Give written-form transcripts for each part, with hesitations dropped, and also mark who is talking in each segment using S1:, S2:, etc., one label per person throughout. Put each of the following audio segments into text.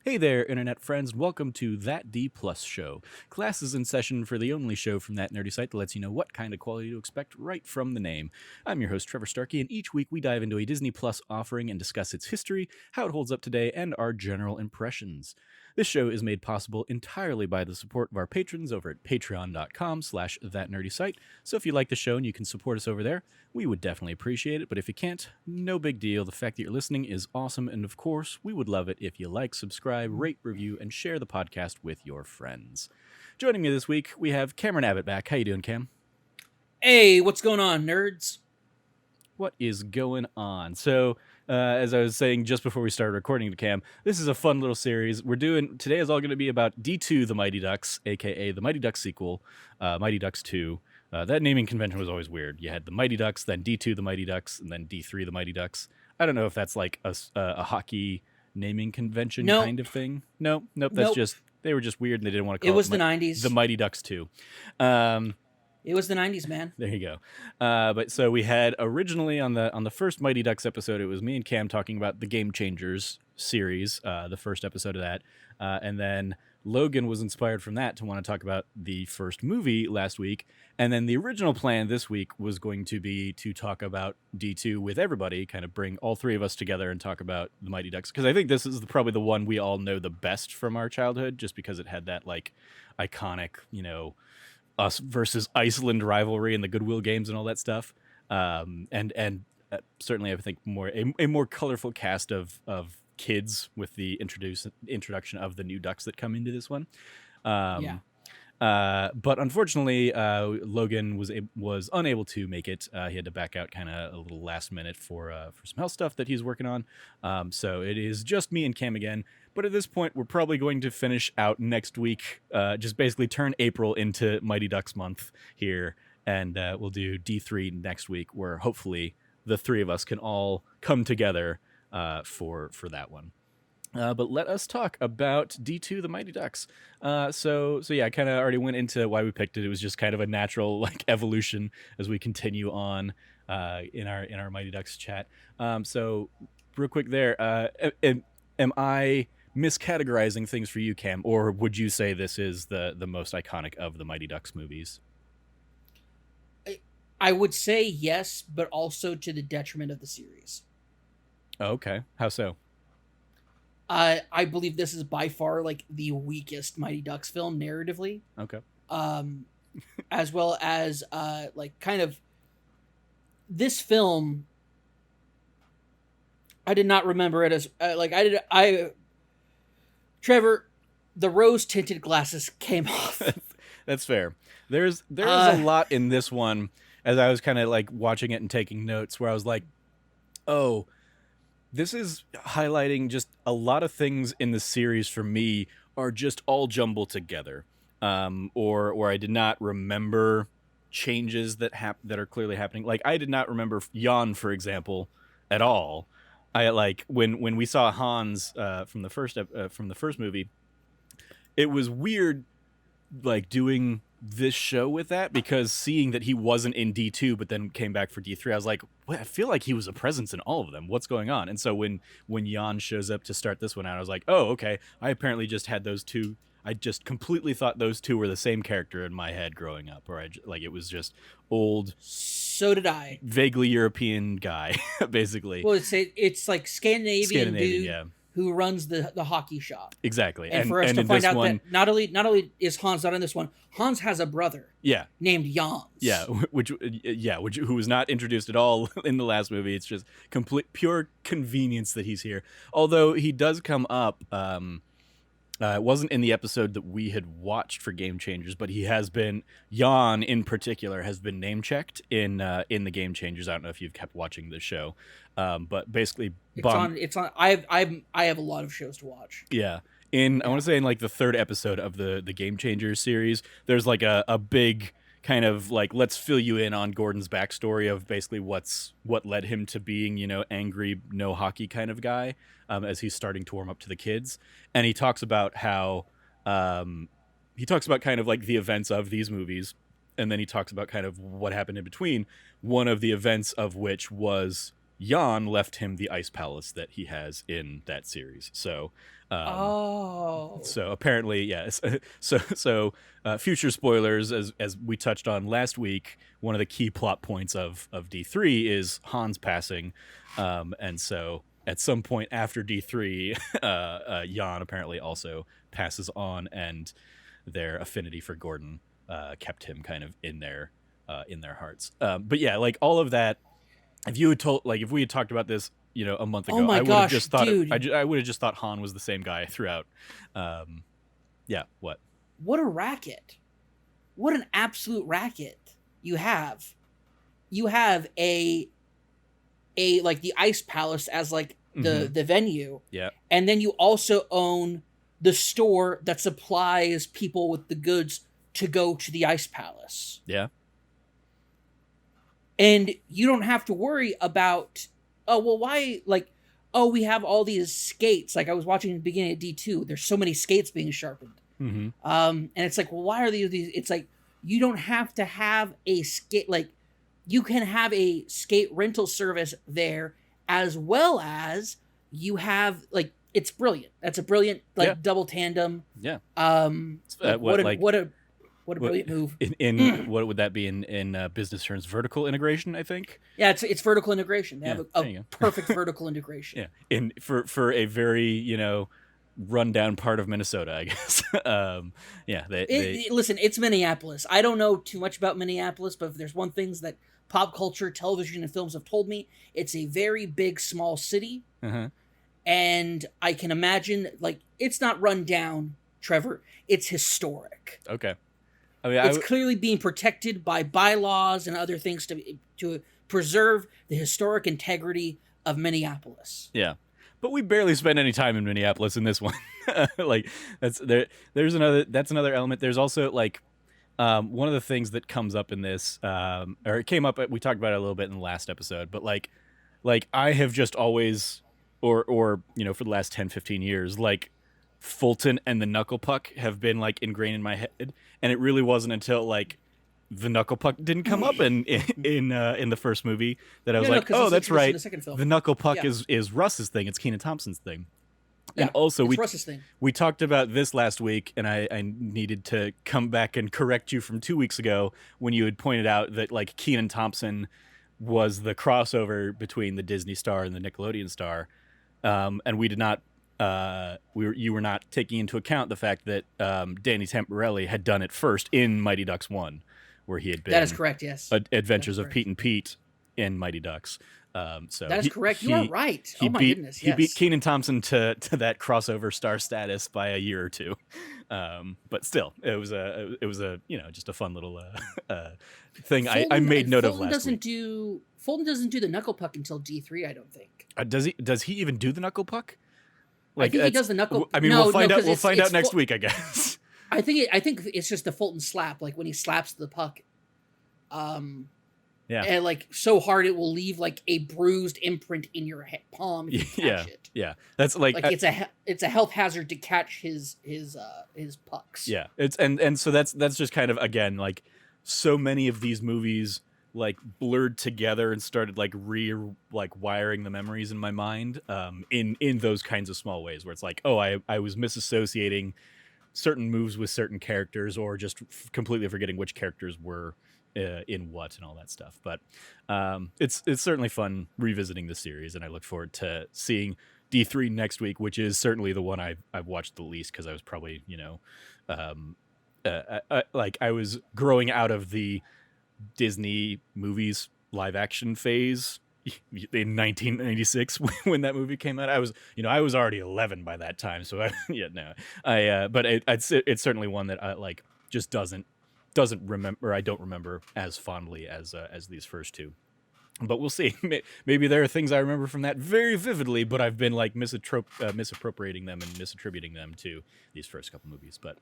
S1: Hey there, internet friends, and welcome to That D Plus Show. Class is in session for the only show from that nerdy site that lets you know what kind of quality to expect right from the name. I'm your host, Trevor Starkey, and each week we dive into a Disney Plus offering and discuss its history, how it holds up today, and our general impressions. This show is made possible entirely by the support of our patrons over at patreon.com/thatnerdysite. So if you like the show and you can support us over there, we would definitely appreciate it. But if you can't, no big deal. The fact that you're listening is awesome. And of course, we would love it if you like, subscribe, rate, review, and share the podcast with your friends. Joining me this week, we have Cameron Abbott back. How you doing, Cam?
S2: Hey, what's going on, nerds?
S1: What is going on? So, as I was saying just before we started recording to Cam, this is a fun little series. Today is all going to be about D2 The Mighty Ducks, aka the Mighty Ducks sequel, Mighty Ducks 2. That naming convention was always weird. You had the Mighty Ducks, then D2 The Mighty Ducks, and then D3 The Mighty Ducks. I don't know if that's like a hockey naming convention kind of thing. Nope. That's just, they were just weird and they didn't want to call it.
S2: It was the 90s.
S1: The Mighty Ducks 2.
S2: It was the 90s, man.
S1: There you go. But so we had originally on the first Mighty Ducks episode, it was me and Cam talking about the Game Changers series, the first episode of that. And then Logan was inspired from that to want to talk about the first movie last week. And then the original plan this week was going to be to talk about D2 with everybody, kind of bring all three of us together and talk about the Mighty Ducks. Because I think this is probably the one we all know the best from our childhood, just because it had that like iconic, us versus Iceland rivalry and the Goodwill Games and all that stuff. And certainly I think a more colorful cast of kids with the introduction of the new ducks that come into this one. But unfortunately, Logan was unable to make it. He had to back out kind of a little last minute for some health stuff that he's working on. So it is just me and Cam again. But at this point, we're probably going to finish out next week, just basically turn April into Mighty Ducks month here. And we'll do D3 next week, where hopefully the three of us can all come together for that one. But let us talk about D2 The Mighty Ducks. So yeah, I kind of already went into why we picked it. It was just kind of a natural like evolution as we continue on in our Mighty Ducks chat. So real quick there, am I miscategorizing things for you, Cam, or would you say this is the most iconic of the Mighty Ducks movies?
S2: I would say yes, but also to the detriment of the series.
S1: Oh, okay. How so?
S2: I believe this is by far like the weakest Mighty Ducks film narratively.
S1: Okay.
S2: As well as like kind of this film. I did not remember it as Trevor, the rose tinted glasses came off.
S1: That's fair. There's a lot in this one as I was kind of like watching it and taking notes where I was like, oh, this is highlighting just a lot of things in the series for me are just all jumbled together. Or I did not remember changes that are clearly happening. Like I did not remember Jan, for example, at all. I like when we saw Hans from the first movie, it was weird like doing this show with that, because seeing that he wasn't in D2 but then came back for D3, I was like, well, I feel like he was a presence in all of them. What's going on? And so when Jan shows up to start this one out, I was like, oh, okay. I apparently just had those two. I just completely thought those two were the same character in my head growing up, or like it was just old.
S2: So did I.
S1: Vaguely European guy, basically.
S2: Well, it's like Scandinavian dude,
S1: yeah,
S2: who runs the hockey shop.
S1: Exactly.
S2: And for us to find out that not only is Hans not in this one, Hans has a brother.
S1: Yeah.
S2: Named Jans.
S1: Yeah, who was not introduced at all in the last movie. It's just pure convenience that he's here. Although he does come up. It wasn't in the episode that we had watched for Game Changers, but Jan in particular has been name checked in the Game Changers. I don't know if you've kept watching the show, but basically,
S2: it's on. I have a lot of shows to watch.
S1: Yeah, I want to say in like the third episode of the Game Changers series, there's like a big kind of like, let's fill you in on Gordon's backstory of basically what led him to being, angry, no hockey kind of guy, as he's starting to warm up to the kids. And he talks about how, kind of like the events of these movies. And then he talks about kind of what happened in between, one of the events of which was Jan left him the ice palace that he has in that series. So, so apparently, yes. Future spoilers, as we touched on last week, one of the key plot points of D3 is Han's passing, and so at some point after D3, Jan apparently also passes on, and their affinity for Gordon kept him kind of in their hearts. But yeah, like all of that. If you had if we had talked about this, a month ago, I would have just thought I would have just thought Han was the same guy throughout. Yeah. What?
S2: What a racket! What an absolute racket you have! You have a like the Ice Palace as like the venue.
S1: Yeah.
S2: And then you also own the store that supplies people with the goods to go to the Ice Palace.
S1: Yeah.
S2: And you don't have to worry about, why, we have all these skates. Like I was watching the beginning of D2, there's so many skates being sharpened.
S1: Mm-hmm.
S2: And it's like, well, why are these? It's like, you don't have to have a skate, you can have a skate rental service there, as well as you have, it's brilliant. That's a brilliant, double tandem.
S1: Yeah.
S2: What a brilliant move.
S1: In what would that be in business terms? Vertical integration, I think.
S2: Yeah, it's vertical integration. They have a perfect vertical integration.
S1: Yeah, for a very rundown part of Minnesota, I guess.
S2: Listen, it's Minneapolis. I don't know too much about Minneapolis, but if there's one things that pop culture, television, and films have told me, it's a very big, small city.
S1: Uh-huh.
S2: And I can imagine, it's not run down, Trevor. It's historic.
S1: Okay. I mean,
S2: it's clearly being protected by bylaws and other things to preserve the historic integrity of Minneapolis.
S1: Yeah, but we barely spend any time in Minneapolis in this one. That's another element. There's also one of the things that comes up in this, or it came up. We talked about it a little bit in the last episode, but I have just always, or for the last 10, 15 years, Fulton and the Knuckle Puck have been ingrained in my head, and it really wasn't until the Knuckle Puck didn't come up in the first movie that I was that's right. The Knuckle Puck is Russ's thing. It's Kenan Thompson's thing.
S2: Yeah,
S1: and also
S2: it's Russ's thing.
S1: We talked about this last week, and I needed to come back and correct you from 2 weeks ago when you had pointed out that Kenan Thompson was the crossover between the Disney star and the Nickelodeon star, and we did not. You were not taking into account the fact that Danny Tamborelli had done it first in Mighty Ducks 1, where he had been.
S2: That is correct, yes.
S1: Adventures of Pete and Pete in Mighty Ducks. So
S2: that is correct. You are right. Goodness,
S1: he beat Kenan Thompson to that crossover star status by a year or two. But still, it was a just a fun little thing. I made note of last week.
S2: Fulton doesn't do the Knuckle Puck until D3, I don't think.
S1: Does he even do the Knuckle Puck?
S2: I think he does the knuckle.
S1: I mean, we'll find out. We'll find out next week, I guess.
S2: I think it's just the Fulton slap, when he slaps the puck. And so hard it will leave a bruised imprint in your palm if you catch it.
S1: Yeah, that's
S2: it's a health hazard to catch his pucks.
S1: Yeah, it's and so that's just kind of again so many of these movies blurred together and started wiring the memories in my mind in those kinds of small ways where it's I was misassociating certain moves with certain characters or just completely forgetting which characters were in what and all that stuff. But it's certainly fun revisiting the series, and I look forward to seeing D3 next week, which is certainly the one I've watched the least because I was probably I was growing out of the Disney movies live action phase in 1996 when that movie came out. I was already 11 by that time, so but it's certainly one that I just doesn't remember. I don't remember as fondly as these first two. But we'll see. Maybe there are things I remember from that very vividly, but I've been misappropriating them and misattributing them to these first couple movies. But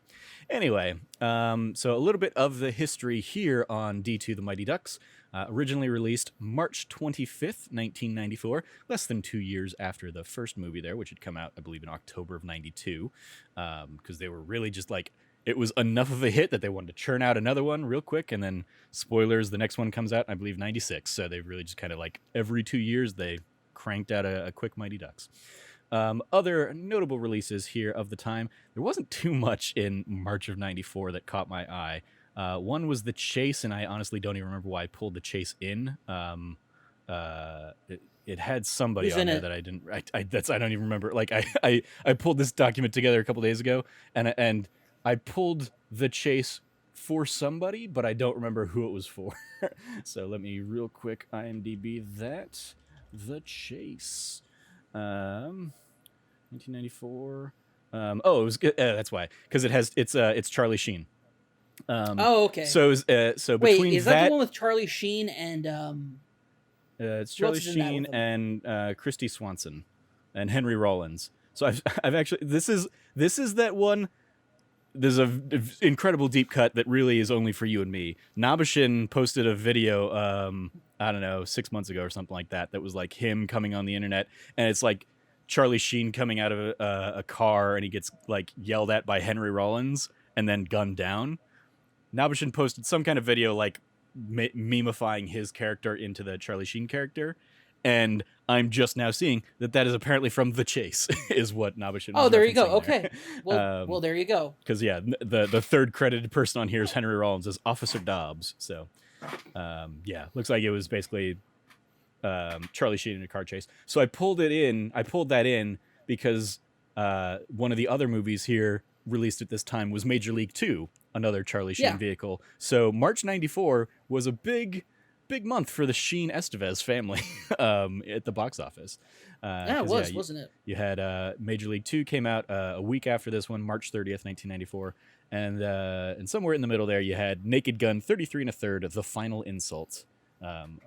S1: anyway, so a little bit of the history here on D2 The Mighty Ducks. Originally released March 25th, 1994, less than 2 years after the first movie there, which had come out, I believe, in October of 92, because they were really just it was enough of a hit that they wanted to churn out another one real quick, and then spoilers, the next one comes out, I believe, 96. So they really just kind of every 2 years they cranked out a quick Mighty Ducks. Other notable releases here of the time, there wasn't too much in March of 94 that caught my eye. One was The Chase, and I honestly don't even remember why I pulled The Chase in. It had somebody
S2: Who's
S1: on
S2: in
S1: there
S2: it?
S1: that I didn't. I don't even remember. Like I pulled this document together a couple days ago, and I pulled The Chase for somebody, but I don't remember who it was for. So let me real quick IMDb that. The Chase. 1994. It was that's why, because it's Charlie Sheen.
S2: Oh, okay.
S1: So
S2: Wait,
S1: between
S2: is that the one with Charlie Sheen and
S1: it's
S2: who else
S1: Charlie
S2: is in that
S1: Sheen
S2: with him?
S1: and Christy Swanson and Henry Rollins. So I've actually this is that one. There's a incredible deep cut that really is only for you and me. Nabashin posted a video, I don't know, 6 months ago or something like that. That was like him coming on the internet, and it's like Charlie Sheen coming out of a car, and he gets like yelled at by Henry Rollins, and then gunned down. Nabashin posted some kind of video like memifying his character into the Charlie Sheen character, and I'm just now seeing that is apparently from The Chase, is what Nabashin was
S2: Oh, there you go.
S1: referencing there.
S2: Okay. Well, there you go.
S1: Because the third credited person on here is Henry Rollins as Officer Dobbs. So looks like it was basically Charlie Sheen in a car chase. So I pulled that in because one of the other movies here released at this time was Major League 2, another Charlie Sheen vehicle. So March 94 was a big month for the Sheen Estevez family at the box office.
S2: It was, wasn't it?
S1: You had Major League 2 came out a week after this one, March 30th, 1994. And somewhere in the middle there, you had Naked Gun 33 1/3, The Final Insult. Kind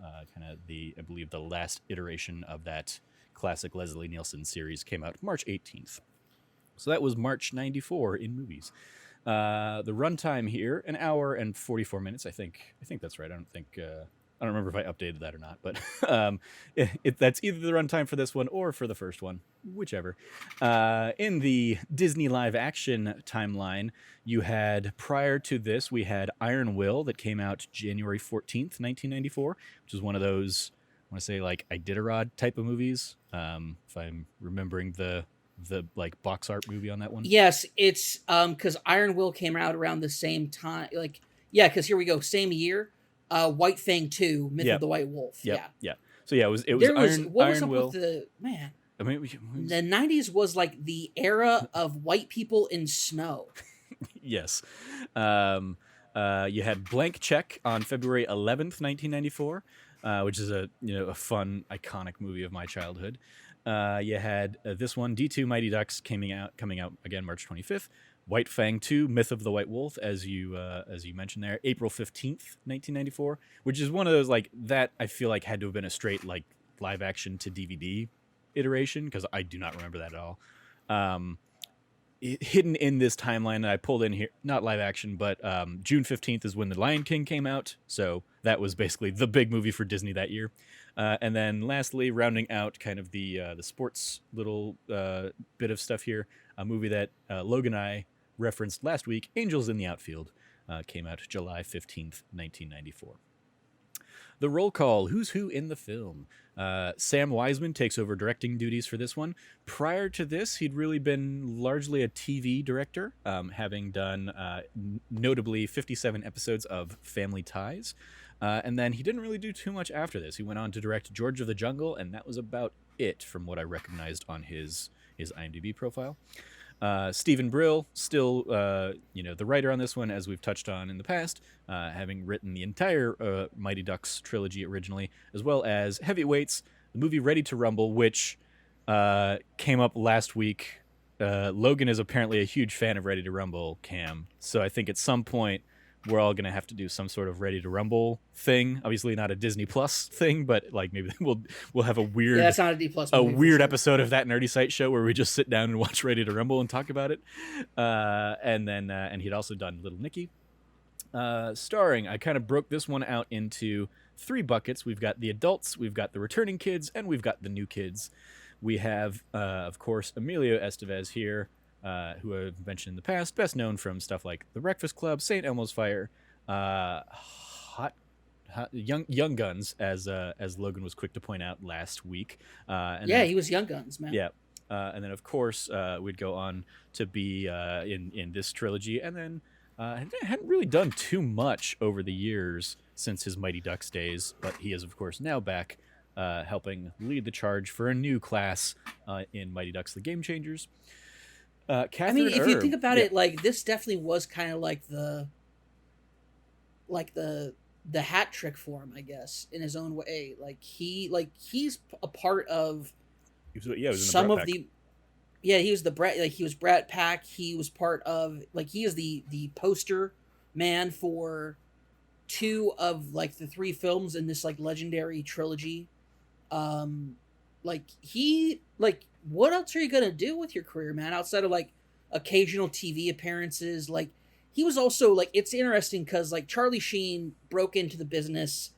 S1: of I believe the last iteration of that classic Leslie Nielsen series came out March 18th. So that was March 94 in movies. The runtime here, 1 hour and 44 minutes. I think that's right. I don't remember if I updated that or not, but that's either the runtime for this one or for the first one, whichever. In the Disney live action timeline, you had, prior to this, we had Iron Will that came out January 14th, 1994, which is one of those, I want to say, like Iditarod type of movies, if I'm remembering the like box art movie on that one.
S2: Yes, it's because Iron Will came out around the same time. Like, yeah, because here we go, same year. White Fang 2, Myth of the White Wolf.
S1: Yeah. So it was Iron Will.
S2: With the man?
S1: I mean,
S2: The 90s was like the era of white people in snow.
S1: Yes. You had Blank Check on February 11th, 1994, which is a fun, iconic movie of my childhood. You had this one, D2 Mighty Ducks, coming out again March 25th. White Fang 2, Myth of the White Wolf, as you mentioned there, April 15th, 1994, which is one of those like that I feel like had to have been a straight like live action to DVD iteration, because I do not remember that at all. Hidden in this timeline that I pulled in here, not live action, but June 15th is when The Lion King came out, so that was basically the big movie for Disney that year. And then lastly, rounding out kind of the sports little bit of stuff here, a movie that Logan and I referenced last week, Angels in the Outfield, came out July 15th, 1994. The roll call, who's who in the film. Sam Wiseman takes over directing duties for this one. Prior to this, he'd really been largely a TV director, having done notably 57 episodes of Family Ties. And then he didn't really do too much after this. He went on to direct George of the Jungle, and that was about it from what I recognized on his IMDb profile. Stephen Brill, still the writer on this one, as we've touched on in the past, having written the entire Mighty Ducks trilogy originally, as well as Heavyweights, the movie Ready to Rumble, which came up last week. Logan is apparently a huge fan of Ready to Rumble, Cam, so I think at some point we're all going to have to do some sort of Ready to Rumble thing. Obviously not a Disney Plus thing, but like maybe we'll have a weird
S2: that's not a D plus movie,
S1: sure. Episode of That Nerdy Site Show where we just sit down and watch Ready to Rumble and talk about it. And he'd also done Little Nicky. Starring, I kind of broke this one out into 3 buckets. We've got the adults, we've got the returning kids, and we've got the new kids. We have, of course, Emilio Estevez here, who I've mentioned in the past, best known from stuff like The Breakfast Club, St. Elmo's Fire, Hot young guns, as Logan was quick to point out last week. And
S2: Yeah,
S1: then,
S2: he was Young Guns, man.
S1: yeah, and then of course we'd go on to be in this trilogy, and then hadn't really done too much over the years since his Mighty Ducks days, but he is of course now back helping lead the charge for a new class in Mighty Ducks: The Game Changers.
S2: I
S1: Catherine
S2: mean, if you
S1: Erb,
S2: think about
S1: yeah.
S2: it, like this definitely was kind of like the hat trick for him, I guess, in his own way. He's a part of
S1: He was in the
S2: some
S1: Brat
S2: of
S1: Pack.
S2: he was the Brat, like he was Brat Pack. He was part of, like, he is the poster man for two of like the three films in this like legendary trilogy. What else are you gonna do with your career, man, outside of like occasional TV appearances? Like, he was also like, it's interesting because like Charlie Sheen broke into the business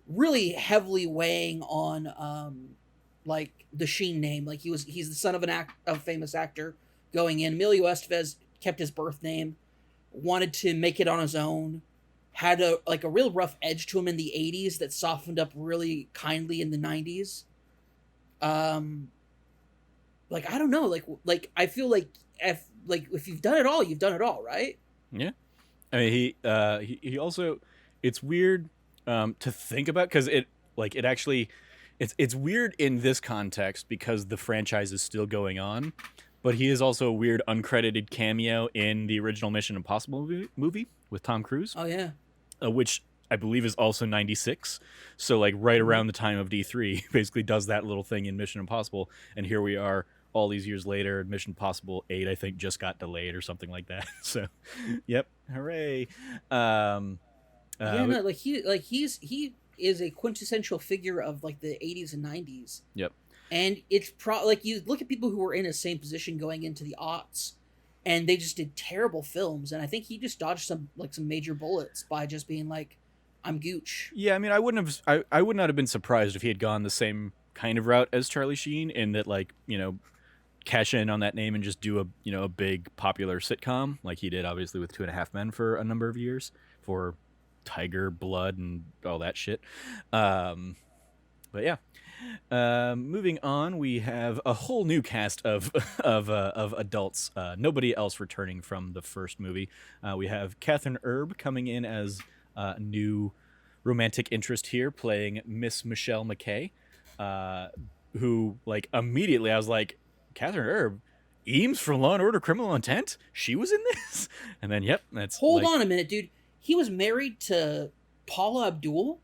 S2: really heavily weighing on like the Sheen name. Like he's the son of a famous actor going in. Emilio Estevez kept his birth name, wanted to make it on his own, had a real rough edge to him in the 80s that softened up really kindly in the 90s. I don't know, like I feel like if you've done it all, you've done it all, right?
S1: Yeah, I mean he also, it's weird to think about, because it actually, it's weird in this context because the franchise is still going on, but he is also a weird uncredited cameo in the original Mission Impossible movie with Tom Cruise.
S2: Oh yeah.
S1: Which I believe is also 96. So like right around the time of D3, basically does that little thing in Mission Impossible. And here we are all these years later. Mission Impossible 8, I think, just got delayed or something like that. So, yep. Hooray.
S2: He is a quintessential figure of like the 80s and 90s.
S1: Yep.
S2: And it's you look at people who were in his same position going into the aughts, and they just did terrible films. And I think he just dodged some major bullets by just being like, I'm Gooch.
S1: Yeah, I mean, I would not have been surprised if he had gone the same kind of route as Charlie Sheen, in that, like, cash in on that name and just do a big popular sitcom like he did obviously with 2.5 Men for a number of years, for Tiger Blood and all that shit. But yeah. Moving on, we have a whole new cast of adults. Nobody else returning from the first movie. We have Catherine Erb coming in as new romantic interest here, playing Miss Michelle Mckay, who, like, immediately I was like, Catherine Erb, Eames from Law and Order: Criminal Intent? She was in this? And then, yep, that's...
S2: Hold on a minute, dude. He was married to Paula Abdul?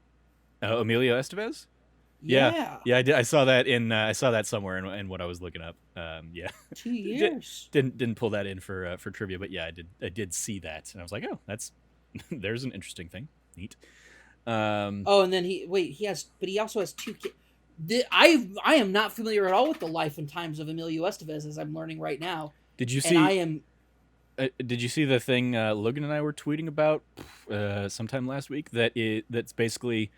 S1: Emilio Estevez?
S2: Yeah.
S1: Yeah, I did. I saw that I saw that somewhere in what I was looking up. Yeah.
S2: 2 years.
S1: Didn't pull that in for trivia, but yeah, I did see that, and I was like, oh, that's there's an interesting thing. Neat.
S2: And then he also has two kids. I am not familiar at all with the life and times of Emilio Estevez, as I'm learning right now.
S1: Did you see?
S2: And I am.
S1: Did you see the thing Logan and I were tweeting about sometime last week? That's basically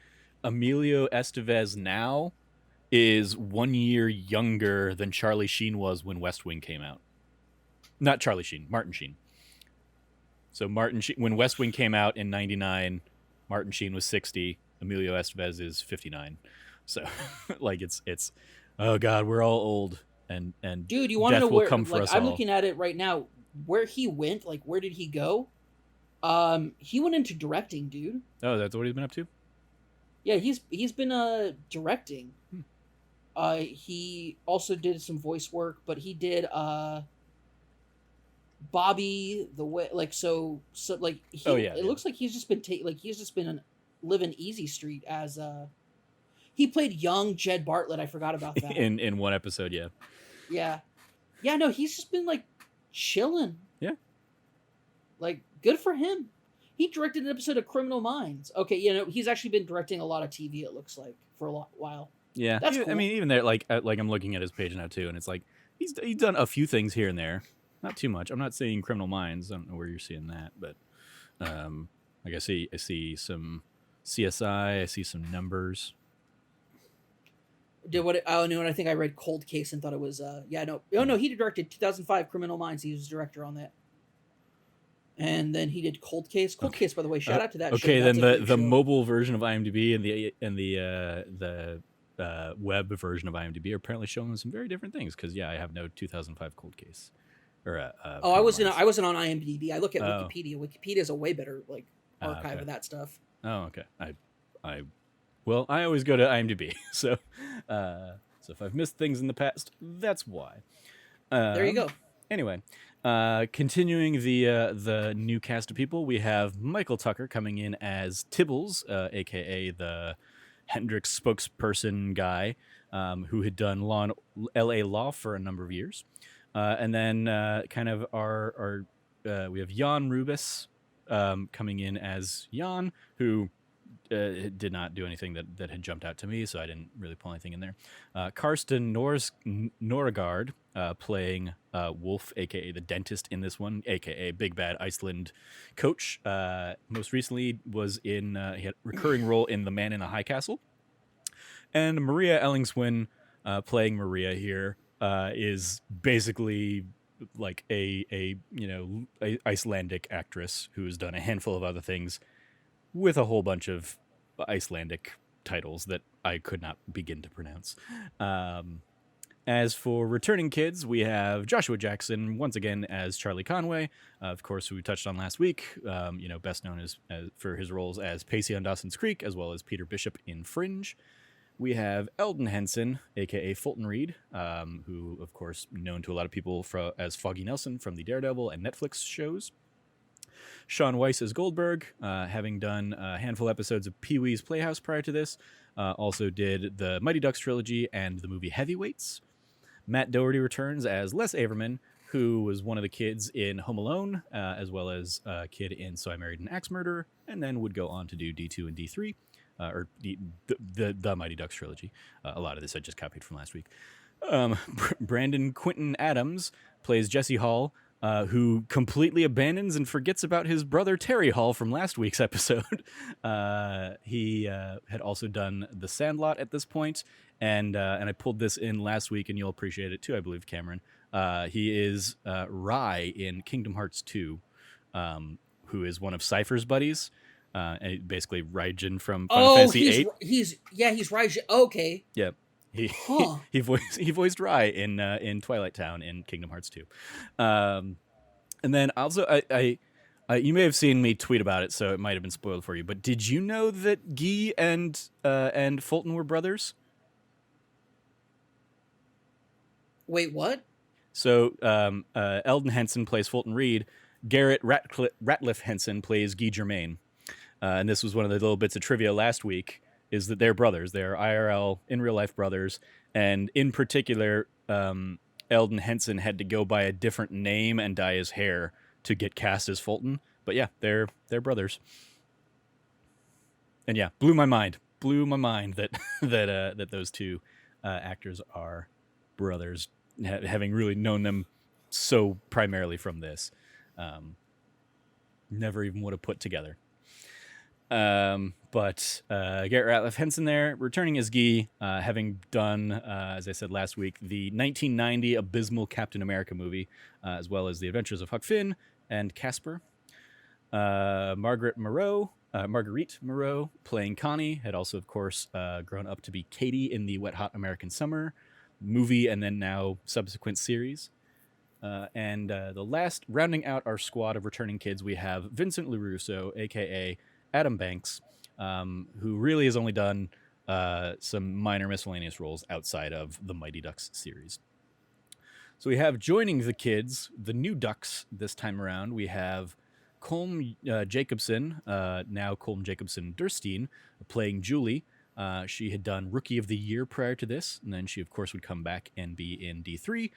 S1: Emilio Estevez now is 1 year younger than Charlie Sheen was when West Wing came out. Not Charlie Sheen, Martin Sheen. So when West Wing came out in 99, Martin Sheen was 60. Emilio Estevez is 59. So, like, it's oh god, we're all old, and
S2: dude, you want to know where?
S1: Come for us
S2: I'm
S1: all.
S2: looking at it right now. Where he went, like, where did he go? He went into directing, dude.
S1: Oh, that's what he's been up to?
S2: Yeah, he's been directing. He also did some voice work, but he did Bobby the way, like, so like it looks like he's just been living easy street as he played young Jed Bartlett. I forgot about that.
S1: in one episode, yeah.
S2: Yeah, no, he's just been like chilling.
S1: Yeah.
S2: Like, good for him. He directed an episode of Criminal Minds. Okay, he's actually been directing a lot of TV, it looks like, for a while.
S1: Yeah.
S2: That's cool.
S1: I mean, even there, like I'm looking at his page now too, and it's like he's done a few things here and there. Not too much. I'm not saying Criminal Minds. I don't know where you're seeing that, but like I see some CSI, I see some Numbers.
S2: I think I read Cold Case and thought it was he directed 2005 Criminal Minds. He was director on that. And then he did Cold Case. Cold Case, by the way, shout out to that show.
S1: Okay,
S2: That's
S1: then
S2: a great
S1: the
S2: show.
S1: mobile version of IMDb and the web version of IMDb are apparently showing some very different things. Because I have no 2005 Cold Case or
S2: Oh, I wasn't on IMDb. I look at
S1: Oh.
S2: Wikipedia. Wikipedia is a way better archive
S1: okay.
S2: of that stuff.
S1: Oh, okay. I always go to IMDb, so if I've missed things in the past, that's why.
S2: There you go.
S1: Anyway, continuing the new cast of people, we have Michael Tucker coming in as Tibbles, aka the Hendrix spokesperson guy, who had done L.A. Law for a number of years, and then kind of our we have Jan Rubis coming in as Jan, who did not do anything that had jumped out to me, so I didn't really pull anything in there. Karsten Norghard playing Wolf, a.k.a. the dentist in this one, a.k.a. Big Bad Iceland coach. Most recently was he had a recurring role in The Man in the High Castle. And Maria Ellingswin playing Maria here is basically like a Icelandic actress who has done a handful of other things with a whole bunch of Icelandic titles that I could not begin to pronounce. As for returning kids, we have Joshua Jackson once again as Charlie Conway, of course, who we touched on last week. Best known as for his roles as Pacey on Dawson's Creek, as well as Peter Bishop in Fringe. We have Eldon Henson, aka Fulton Reed, who, of course, known to a lot of people as Foggy Nelson from the Daredevil and Netflix shows. Sean Weiss as Goldberg, having done a handful of episodes of Pee-wee's Playhouse prior to this. Also did the Mighty Ducks trilogy and the movie Heavyweights. Matt Doherty returns as Les Averman, who was one of the kids in Home Alone, as well as a kid in So I Married an Axe Murderer, and then would go on to do D2 and D3, or the Mighty Ducks trilogy. A lot of this I just copied from last week. Brandon Quinton Adams plays Jesse Hall, who completely abandons and forgets about his brother Terry Hall from last week's episode. He had also done The Sandlot at this point, and I pulled this in last week, and you'll appreciate it too, I believe, Cameron. He is Rai in Kingdom Hearts 2, who is one of Cypher's buddies, and basically Raijin from Final Fantasy VIII.
S2: He's Raijin. Okay.
S1: Yep. He voiced Rai in Twilight Town in Kingdom Hearts 2. And then also I you may have seen me tweet about it, so it might have been spoiled for you. But did you know that Guy and Fulton were brothers?
S2: Wait, what?
S1: So Eldon Henson plays Fulton Reed. Garrett Ratliff Henson plays Guy Germain. And this was one of the little bits of trivia last week, is that they're brothers. They're IRL, in real life brothers. And in particular, Eldon Henson had to go by a different name and dye his hair to get cast as Fulton. But yeah, they're brothers. And yeah, blew my mind that that those two actors are brothers, having really known them so primarily from this. Never even would have put together. But Garrett Ratliff Henson there, returning as Guy, having done, as I said last week, the 1990 abysmal Captain America movie, as well as The Adventures of Huck Finn and Casper. Marguerite Moreau playing Connie, had also, of course, grown up to be Katie in the Wet Hot American Summer movie and then now subsequent series. And the last, rounding out our squad of returning kids, we have Vincent LaRusso, a.k.a. Adam Banks, who really has only done some minor miscellaneous roles outside of the Mighty Ducks series. So we have joining the kids, the new Ducks this time around, we have Colm Jacobson, now Colm Jacobson Durstein, playing Julie. She had done Rookie of the Year prior to this, and then she, of course, would come back and be in D3.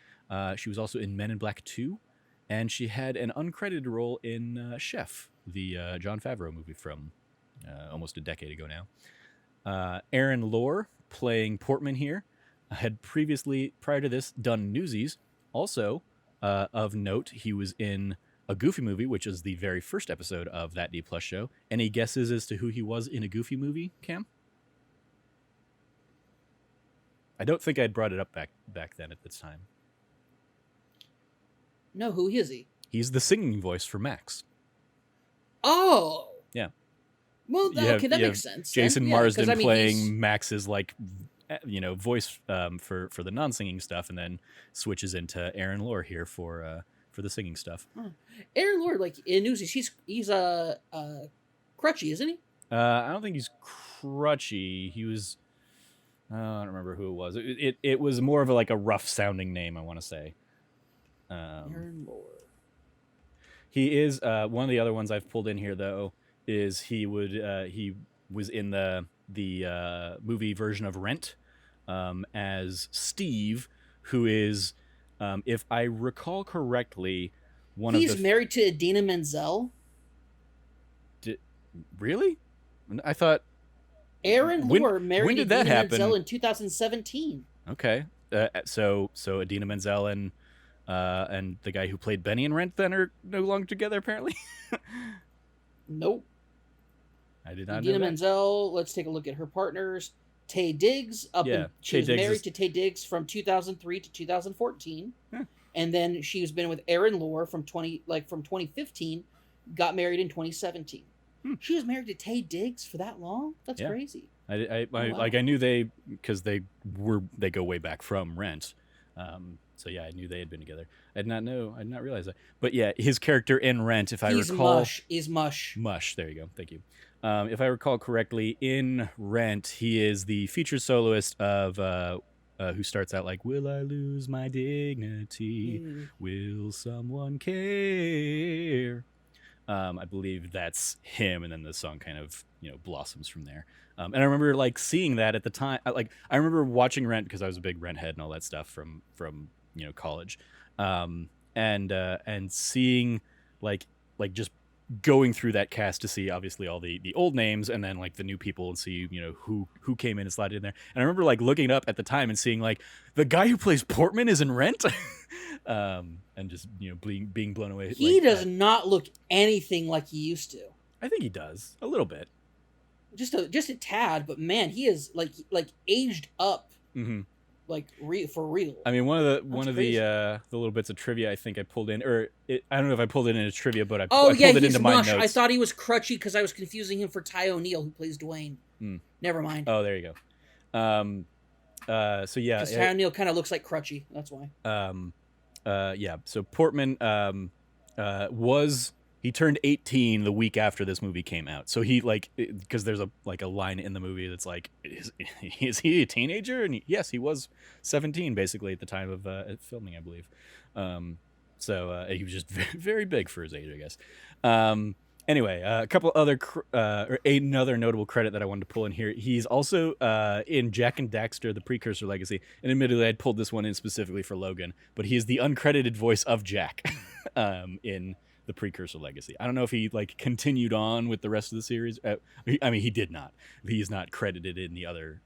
S1: She was also in Men in Black 2, and she had an uncredited role in Chef, the Jon Favreau movie from almost a decade ago now. Aaron Lohr, playing Portman here, had previously, prior to this, done Newsies. Also, of note, he was in a Goofy movie, which is the very first episode of That D Plus show. Any guesses as to who he was in a Goofy movie, Cam? I don't think I'd brought it up back then at this time.
S2: No, who is he?
S1: He's the singing voice for Max.
S2: Oh,
S1: Yeah.
S2: well,
S1: You
S2: that
S1: have
S2: makes sense.
S1: Jason
S2: Yeah,
S1: Marsden
S2: 'cause, I mean,
S1: playing Max's like voice for the non-singing stuff, and then switches into Aaron Lore here for the singing stuff.
S2: Aaron Lord, like in Newsies, he's crutchy, isn't he?
S1: I don't think he's crutchy. He was. I don't remember who it was. It was more of a rough sounding name, I want to say.
S2: Aaron Lord.
S1: He is one of the other ones I've pulled in here though. Is he was in the movie version of Rent as Steve, who is, if I recall correctly,
S2: He's married to Idina Menzel.
S1: Really? I thought
S2: Aaron Lore married
S1: when did that
S2: Idina
S1: happen?
S2: Menzel in 2017.
S1: Okay, so Idina Menzel and the guy who played Benny in Rent then are no longer together apparently.
S2: Nope.
S1: I did not
S2: Idina
S1: know that.
S2: Menzel. Let's take a look at her partners. Taye Diggs. She was married to Taye Diggs from 2003 to 2014, and then she's been with Aaron Lore from 2015. Got married in 2017. She was married to Taye Diggs for that long. That's crazy.
S1: I
S2: wow.
S1: Like I knew because they go way back from Rent. So yeah, I knew they had been together. I did not realize that. But yeah, his character in Rent, if I recall,
S2: is Mush.
S1: Mush. There you go. Thank you. If I recall correctly, in Rent, he is the featured soloist of who starts out like, "Will I lose my dignity? Will someone care?" I believe that's him, and then the song kind of blossoms from there. And I remember like seeing that at the time. I remember watching Rent because I was a big Rent head and all that stuff from college, and seeing like just going through that cast to see obviously all the old names and then like the new people and see who came in and slotted in there. And I remember like looking it up at the time and seeing like the guy who plays Portman is in Rent. And just being blown away.
S2: He does not look anything like he used to.
S1: I think he does a little bit,
S2: just a tad, but man, he is like aged up, like for real.
S1: I mean, one of the little bits of trivia I think I pulled in, I don't know if I pulled it into trivia, but I pulled it into my notes.
S2: I thought he was crutchy because I was confusing him for Ty O'Neill, who plays Dwayne. Never mind.
S1: Oh, there you go. So yeah,
S2: because Ty O'Neill kind of looks like crutchy. That's why.
S1: Yeah. So Portman he turned 18 the week after this movie came out. So he because there's a line in the movie that's like, is he a teenager? And yes, he was 17 basically at the time of filming, I believe. So he was just very, very big for his age, I guess. Anyway, a couple other another notable credit that I wanted to pull in here. He's also in Jack and Daxter, the Precursor Legacy. And admittedly, I'd pulled this one in specifically for Logan, but he is the uncredited voice of Jack in the Precursor Legacy. I don't know if he continued on with the rest of the series. I mean, he did not. He's not credited in the other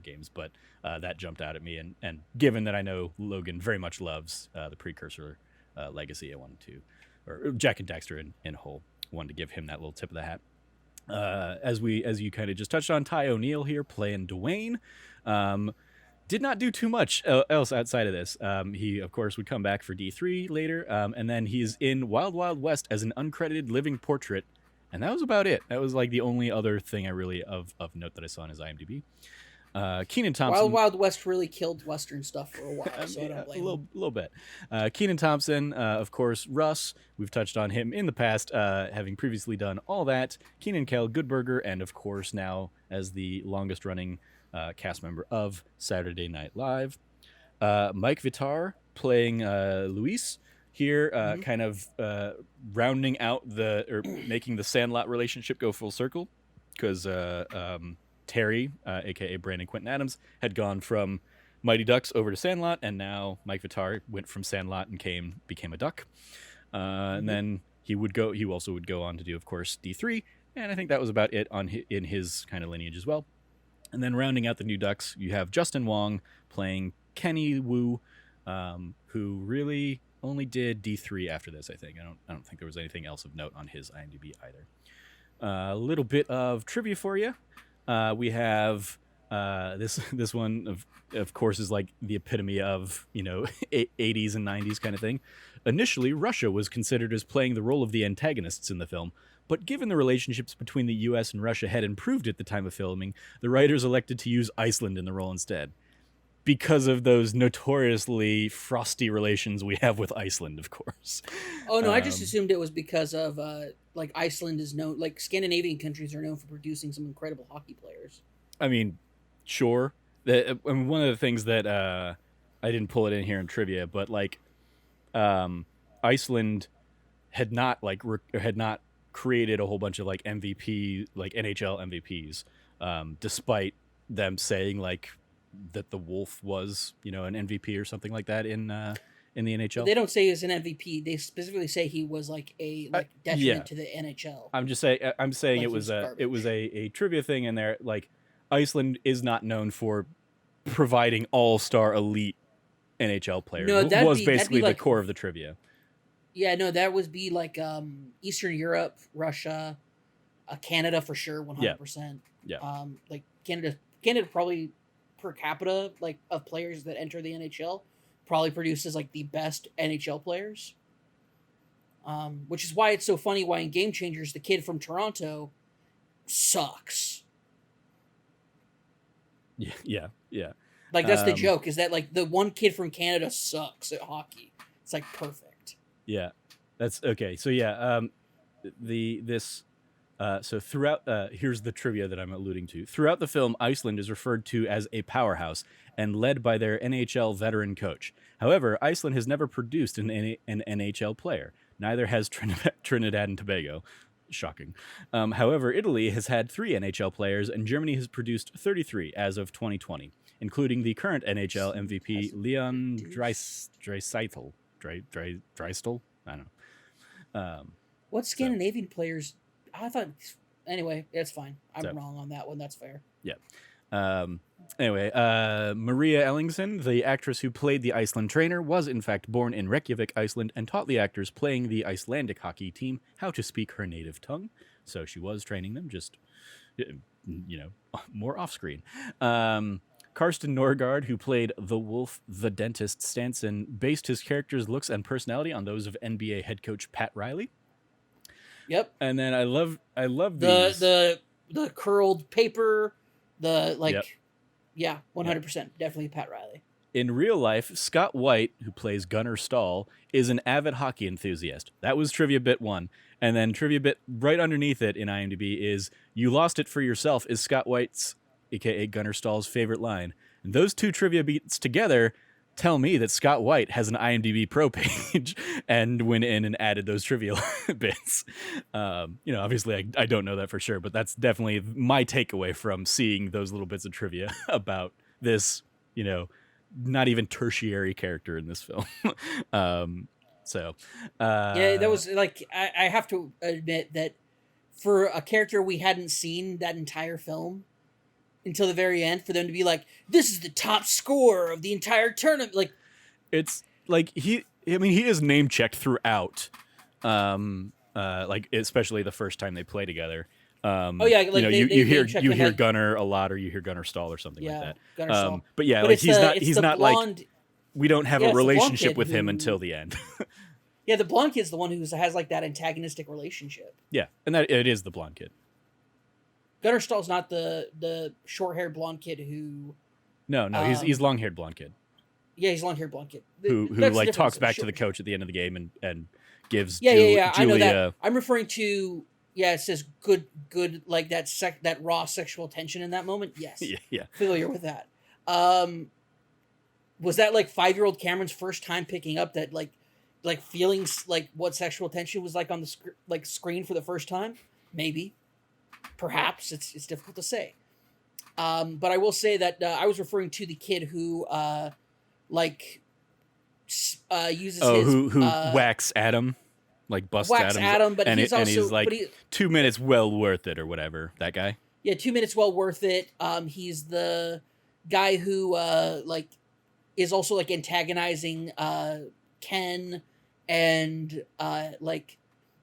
S1: games, but that jumped out at me. And given that I know Logan very much loves the Precursor Legacy, I wanted to, or Jack and Daxter in whole. Wanted to give him that little tip of the hat. As you kind of just touched on, Ty O'Neill here playing Dwayne. Did not do too much else outside of this. He, of course, would come back for D3 later, and then he's in Wild Wild West as an uncredited living portrait, and that was about it. That was like the only other thing I really of note that I saw on his IMDb. Kenan Thompson.
S2: Wild Wild West really killed Western stuff for a while, so I don't blame
S1: him. A little bit. Kenan Thompson, of course, Russ. We've touched on him in the past, having previously done All That. Kenan Kel Goodburger, and of course now as the longest-running cast member of Saturday Night Live. Mike Vitar playing Luis here, kind of rounding out making the Sandlot relationship go full circle, because Terry, aka Brandon Quentin Adams, had gone from Mighty Ducks over to Sandlot, and now Mike Vitar went from Sandlot and became a Duck. And then he also would go on to do, of course, D3, and I think that was about it in his kind of lineage as well. And then rounding out the new Ducks, you have Justin Wong playing Kenny Wu, who really only did D3 after this. I think I don't think there was anything else of note on his IMDb either. A little bit of trivia for you. We have This one of course is like the epitome of 80s and 90s kind of thing. Initially, Russia was considered as playing the role of the antagonists in the film, but given the relationships between the U.S. and Russia had improved at the time of filming, the writers elected to use Iceland in the role instead. Because of those notoriously frosty relations we have with Iceland, of course.
S2: Oh no, I just assumed it was because of like Iceland is known, like Scandinavian countries are known for producing some incredible hockey players.
S1: I mean, sure. One of the things that I didn't pull it in here in trivia, but like Iceland had not created a whole bunch of like MVP, like NHL MVPs, despite them saying like that the Wolf was an MVP or something like that in the NHL.
S2: They don't say he was an MVP. They specifically say he was like a detriment to the NHL.
S1: I'm saying like it was a trivia thing in there. Like Iceland is not known for providing all-star elite NHL players.
S2: No,
S1: was basically the core of the trivia.
S2: Yeah, no, that would be like Eastern Europe, Russia, Canada for sure, 100%.
S1: Yeah.
S2: Like Canada probably per capita like of players that enter the NHL probably produces like the best NHL players. Which is why it's so funny why in Game Changers the kid from Toronto sucks.
S1: Yeah.
S2: Like that's the joke, is that like the one kid from Canada sucks at hockey. It's like perfect.
S1: Yeah, that's okay. So yeah, so throughout, here's the trivia that I'm alluding to. Throughout the film, Iceland is referred to as a powerhouse and led by their NHL veteran coach. However, Iceland has never produced an NHL player. Neither has Trinidad and Tobago. Shocking. However, Italy has had 3 NHL players, and Germany has produced 33 as of 2020, including the current NHL MVP, Leon Draisaitl. Dreistel? I don't know.
S2: What Scandinavian players? I thought. Anyway, it's fine. I'm wrong on that one. That's fair.
S1: Yeah. Anyway, Maria Ellingson, the actress who played the Iceland trainer, was in fact born in Reykjavik, Iceland, and taught the actors playing the Icelandic hockey team how to speak her native tongue. So she was training them, just more off screen. Karsten Norghard, who played the Wolf, the dentist Stanson, based his character's looks and personality on those of NBA head coach Pat Riley.
S2: Yep.
S1: And then I love
S2: these. the curled paper, the like,
S1: yep.
S2: Yeah, 100%, definitely Pat Riley.
S1: In real life, Scott White, who plays Gunnar Stahl, is an avid hockey enthusiast. That was trivia bit 1. And then trivia bit right underneath it in IMDb is, "You lost it for yourself" is Scott White's, aka Gunnar Stahl's, favorite line. And those 2 trivia beats together tell me that Scott White has an IMDb pro page and went in and added those trivia bits. Obviously I don't know that for sure, but that's definitely my takeaway from seeing those little bits of trivia about this, not even tertiary character in this film.
S2: Yeah, that was like, I have to admit that for a character we hadn't seen that entire film until the very end, for them to be like, this is the top scorer of the entire tournament, like,
S1: it's like he is name checked throughout, like especially the first time they play together. You hear Gunnar a lot, or you hear Gunnar Stahl or something like that.
S2: Gunnar Stahl.
S1: But yeah,
S2: but
S1: like he's not
S2: blonde,
S1: like, we don't have a relationship with him until the end.
S2: Yeah, the blonde kid's the one who has like that antagonistic relationship.
S1: Yeah, and that it is the blonde kid.
S2: Gunnar Stahl's not the short-haired blonde kid who...
S1: No, he's long-haired blonde kid.
S2: Yeah, he's long-haired blonde kid.
S1: Who like talks back to the coach at the end of the game and gives
S2: Julia...
S1: I know
S2: that. I'm referring to... Yeah, it says good, like that raw sexual tension in that moment. Yes.
S1: Yeah.
S2: Familiar with that. Was that like 5-year-old Cameron's first time picking up that like feelings like what sexual tension was like on the screen for the first time? Maybe. Perhaps. It's difficult to say. But I will say that I was referring to the kid who uses his...
S1: who whacks Adam? Like busts
S2: Adam, but
S1: he's like 2 minutes well worth it or whatever. That guy.
S2: Yeah, 2 minutes well worth it. He's the guy who is also like antagonizing Ken, and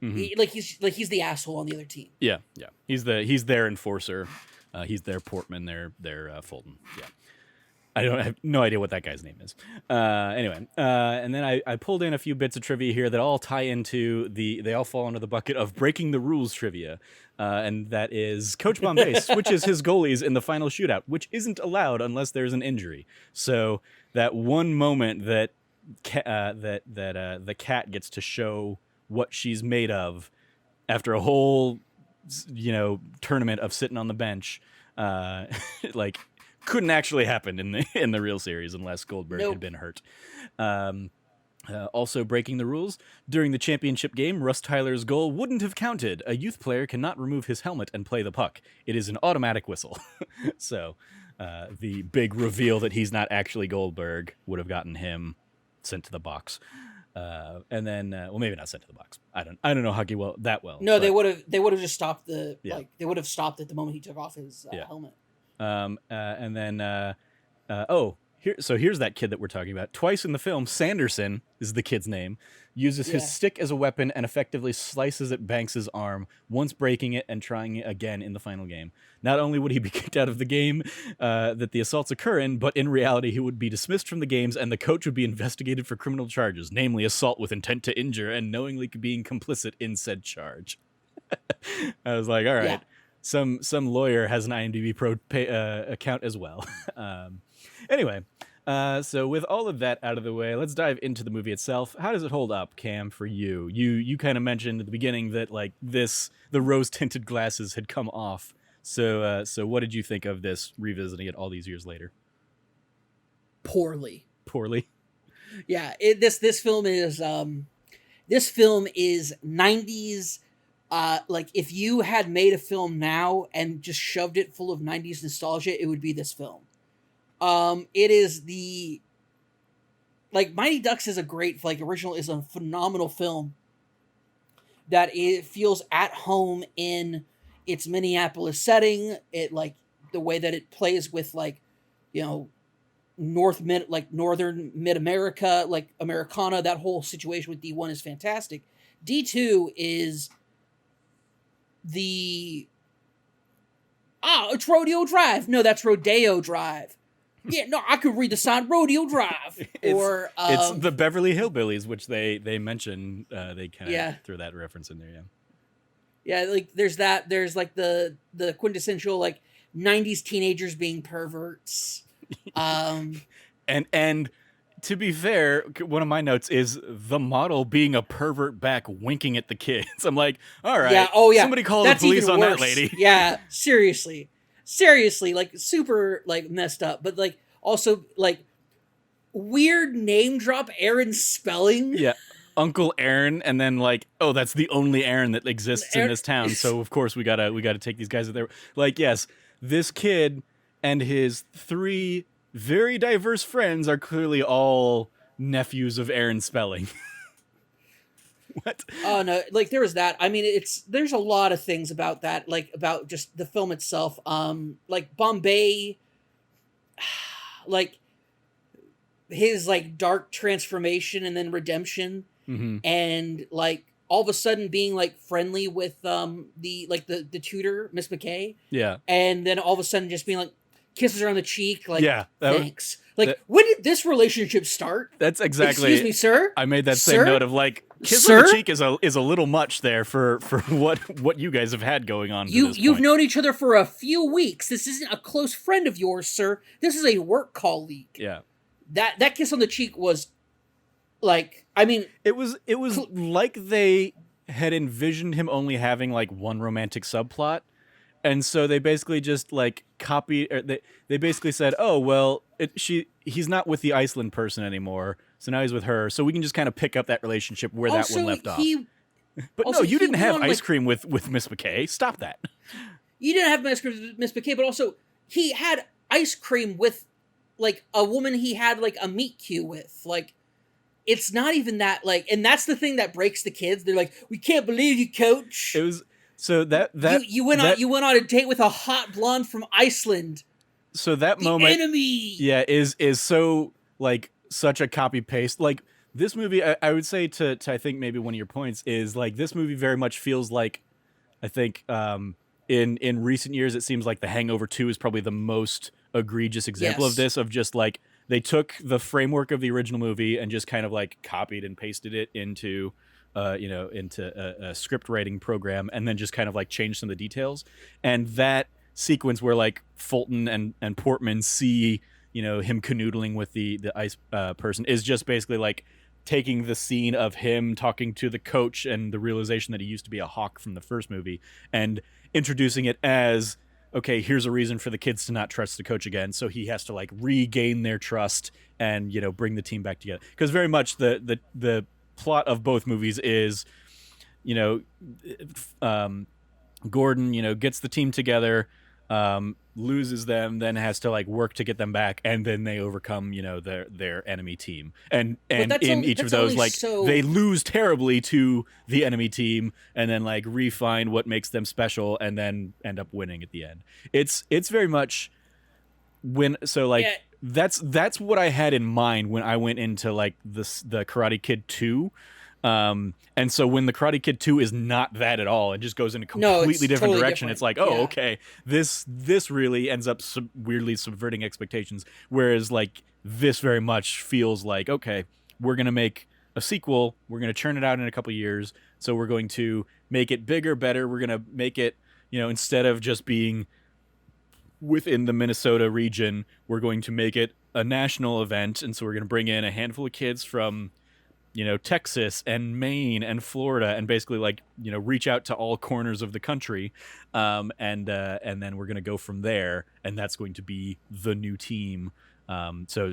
S2: he's the asshole on the other team.
S1: Yeah. He's their enforcer. He's their Portman, their Fulton. Yeah. I have no idea what that guy's name is. Anyway, and then I pulled in a few bits of trivia here that all tie into they all fall under the bucket of breaking the rules trivia. And that is Coach Bombay switches his goalies in the final shootout, which isn't allowed unless there's an injury. So that one moment that the cat gets to show what she's made of after a whole, tournament of sitting on the bench, like, couldn't actually happen in the real series unless Goldberg had been hurt. Also breaking the rules, during the championship game, Russ Tyler's goal wouldn't have counted. A youth player cannot remove his helmet and play the puck. It is an automatic whistle. So the big reveal that he's not actually Goldberg would have gotten him sent to the box. And then, maybe not sent to the box. I don't know hockey that well.
S2: No, they would have just stopped they would have stopped at the moment he took off his helmet.
S1: And then, here's that kid that we're talking about. Twice in the film, Sanderson is the kid's name, uses his stick as a weapon and effectively slices at Banks' arm, once breaking it and trying it again in the final game. Not only would he be kicked out of the game that the assaults occur in, but in reality he would be dismissed from the games and the coach would be investigated for criminal charges, namely assault with intent to injure and knowingly being complicit in said charge. I was like, all right. Yeah. Some lawyer has an IMDb Pro account as well. Anyway, so with all of that out of the way, let's dive into the movie itself. How does it hold up, Cam, for you? You kind of mentioned at the beginning that the rose-tinted glasses had come off. So what did you think of this, revisiting it all these years later?
S2: Poorly. Yeah, this film is 90s. If you had made a film now and just shoved it full of 90s nostalgia, it would be this film. It is Mighty Ducks is a great, original is a phenomenal film that it feels at home in its Minneapolis setting. It, the way that it plays with, northern mid-America, Americana, that whole situation with D1 is fantastic. D2 is it's Rodeo Drive. No, that's Rodeo Drive. Yeah, no, I could read the sign Rodeo Drive.
S1: It's the Beverly Hillbillies, which they mention. They kind of throw that reference in there.
S2: Yeah, there's that. There's the quintessential 90s teenagers being perverts.
S1: And to be fair, one of my notes is the model being a pervert back winking at the kids. I'm like, all right.
S2: Yeah, oh yeah.
S1: Somebody call the police on that lady.
S2: Yeah, seriously, super messed up. But also weird name drop Aaron spelling.
S1: Yeah. Uncle Aaron, and then that's the only Aaron that exists in this town. So of course we gotta take these guys there. Yes, this kid and his 3 very diverse friends are clearly all nephews of Aaron Spelling. What?
S2: Oh no, there was that. I mean, there's a lot of things about that, about just the film itself. Bombay, his dark transformation and then redemption, and all of a sudden being friendly with the tutor, Miss Mckay.
S1: Yeah.
S2: And then all of a sudden just being kisses her on the cheek, thanks.
S1: When
S2: did this relationship start?
S1: That's exactly.
S2: Excuse me, sir.
S1: I made that same note of kiss on the cheek is a little much there for what you guys have had going on.
S2: You've known each other for a few weeks. This isn't a close friend of yours, sir. This is a work colleague.
S1: Yeah.
S2: That kiss on the cheek was
S1: it was like they had envisioned him only having one romantic subplot. And so they basically just copied. Or they basically said, "Oh well, he's not with the Iceland person anymore, so now he's with her. So we can just kind of pick up that relationship where that one left off." But no, you didn't have ice cream with Miss Mckay. Stop that.
S2: You didn't have ice cream with Miss Mckay, but also he had ice cream with a woman he had a meet cute with. It's not even that and that's the thing that breaks the kids. They're like, "We can't believe you, coach."
S1: It was. So
S2: you went on a date with a hot blonde from Iceland.
S1: So that moment,
S2: enemy,
S1: is so such a copy paste. This movie, I would say to I think maybe one of your points is this movie very much feels I think in recent years, it seems like The Hangover 2 is probably the most egregious example of this, of just like they took the framework of the original movie and just kind of like copied and pasted it into into a script writing program, and then just kind of like changed some of the details. And that sequence where like Fulton and Portman see him canoodling with the ice person is just basically like taking the scene of him talking to the coach and the realization that he used to be a hawk from the first movie and introducing it as, okay, here's a reason for the kids to not trust the coach again. So he has to like regain their trust and, bring the team back together. Because very much the plot of both movies is, Gordon, gets the team together, loses them, then has to like work to get them back, and then they overcome their enemy team, and in each of those like they lose terribly to the enemy team and then like refine what makes them special and then end up winning at the end. It's very much that's what I had in mind when I went into like the Karate Kid 2. And so when the Karate Kid 2 is not that at all, it just goes in a completely different direction. It's like, okay, this really ends up weirdly subverting expectations. Whereas like this very much feels like, okay, we're going to make a sequel. We're going to churn it out in a couple years. So we're going to make it bigger, better. We're going to make it, instead of just being within the Minnesota region, we're going to make it a national event. And so we're going to bring in a handful of kids from Texas and Maine and Florida, and basically like, reach out to all corners of the country. And then we're going to go from there, and that's going to be the new team. So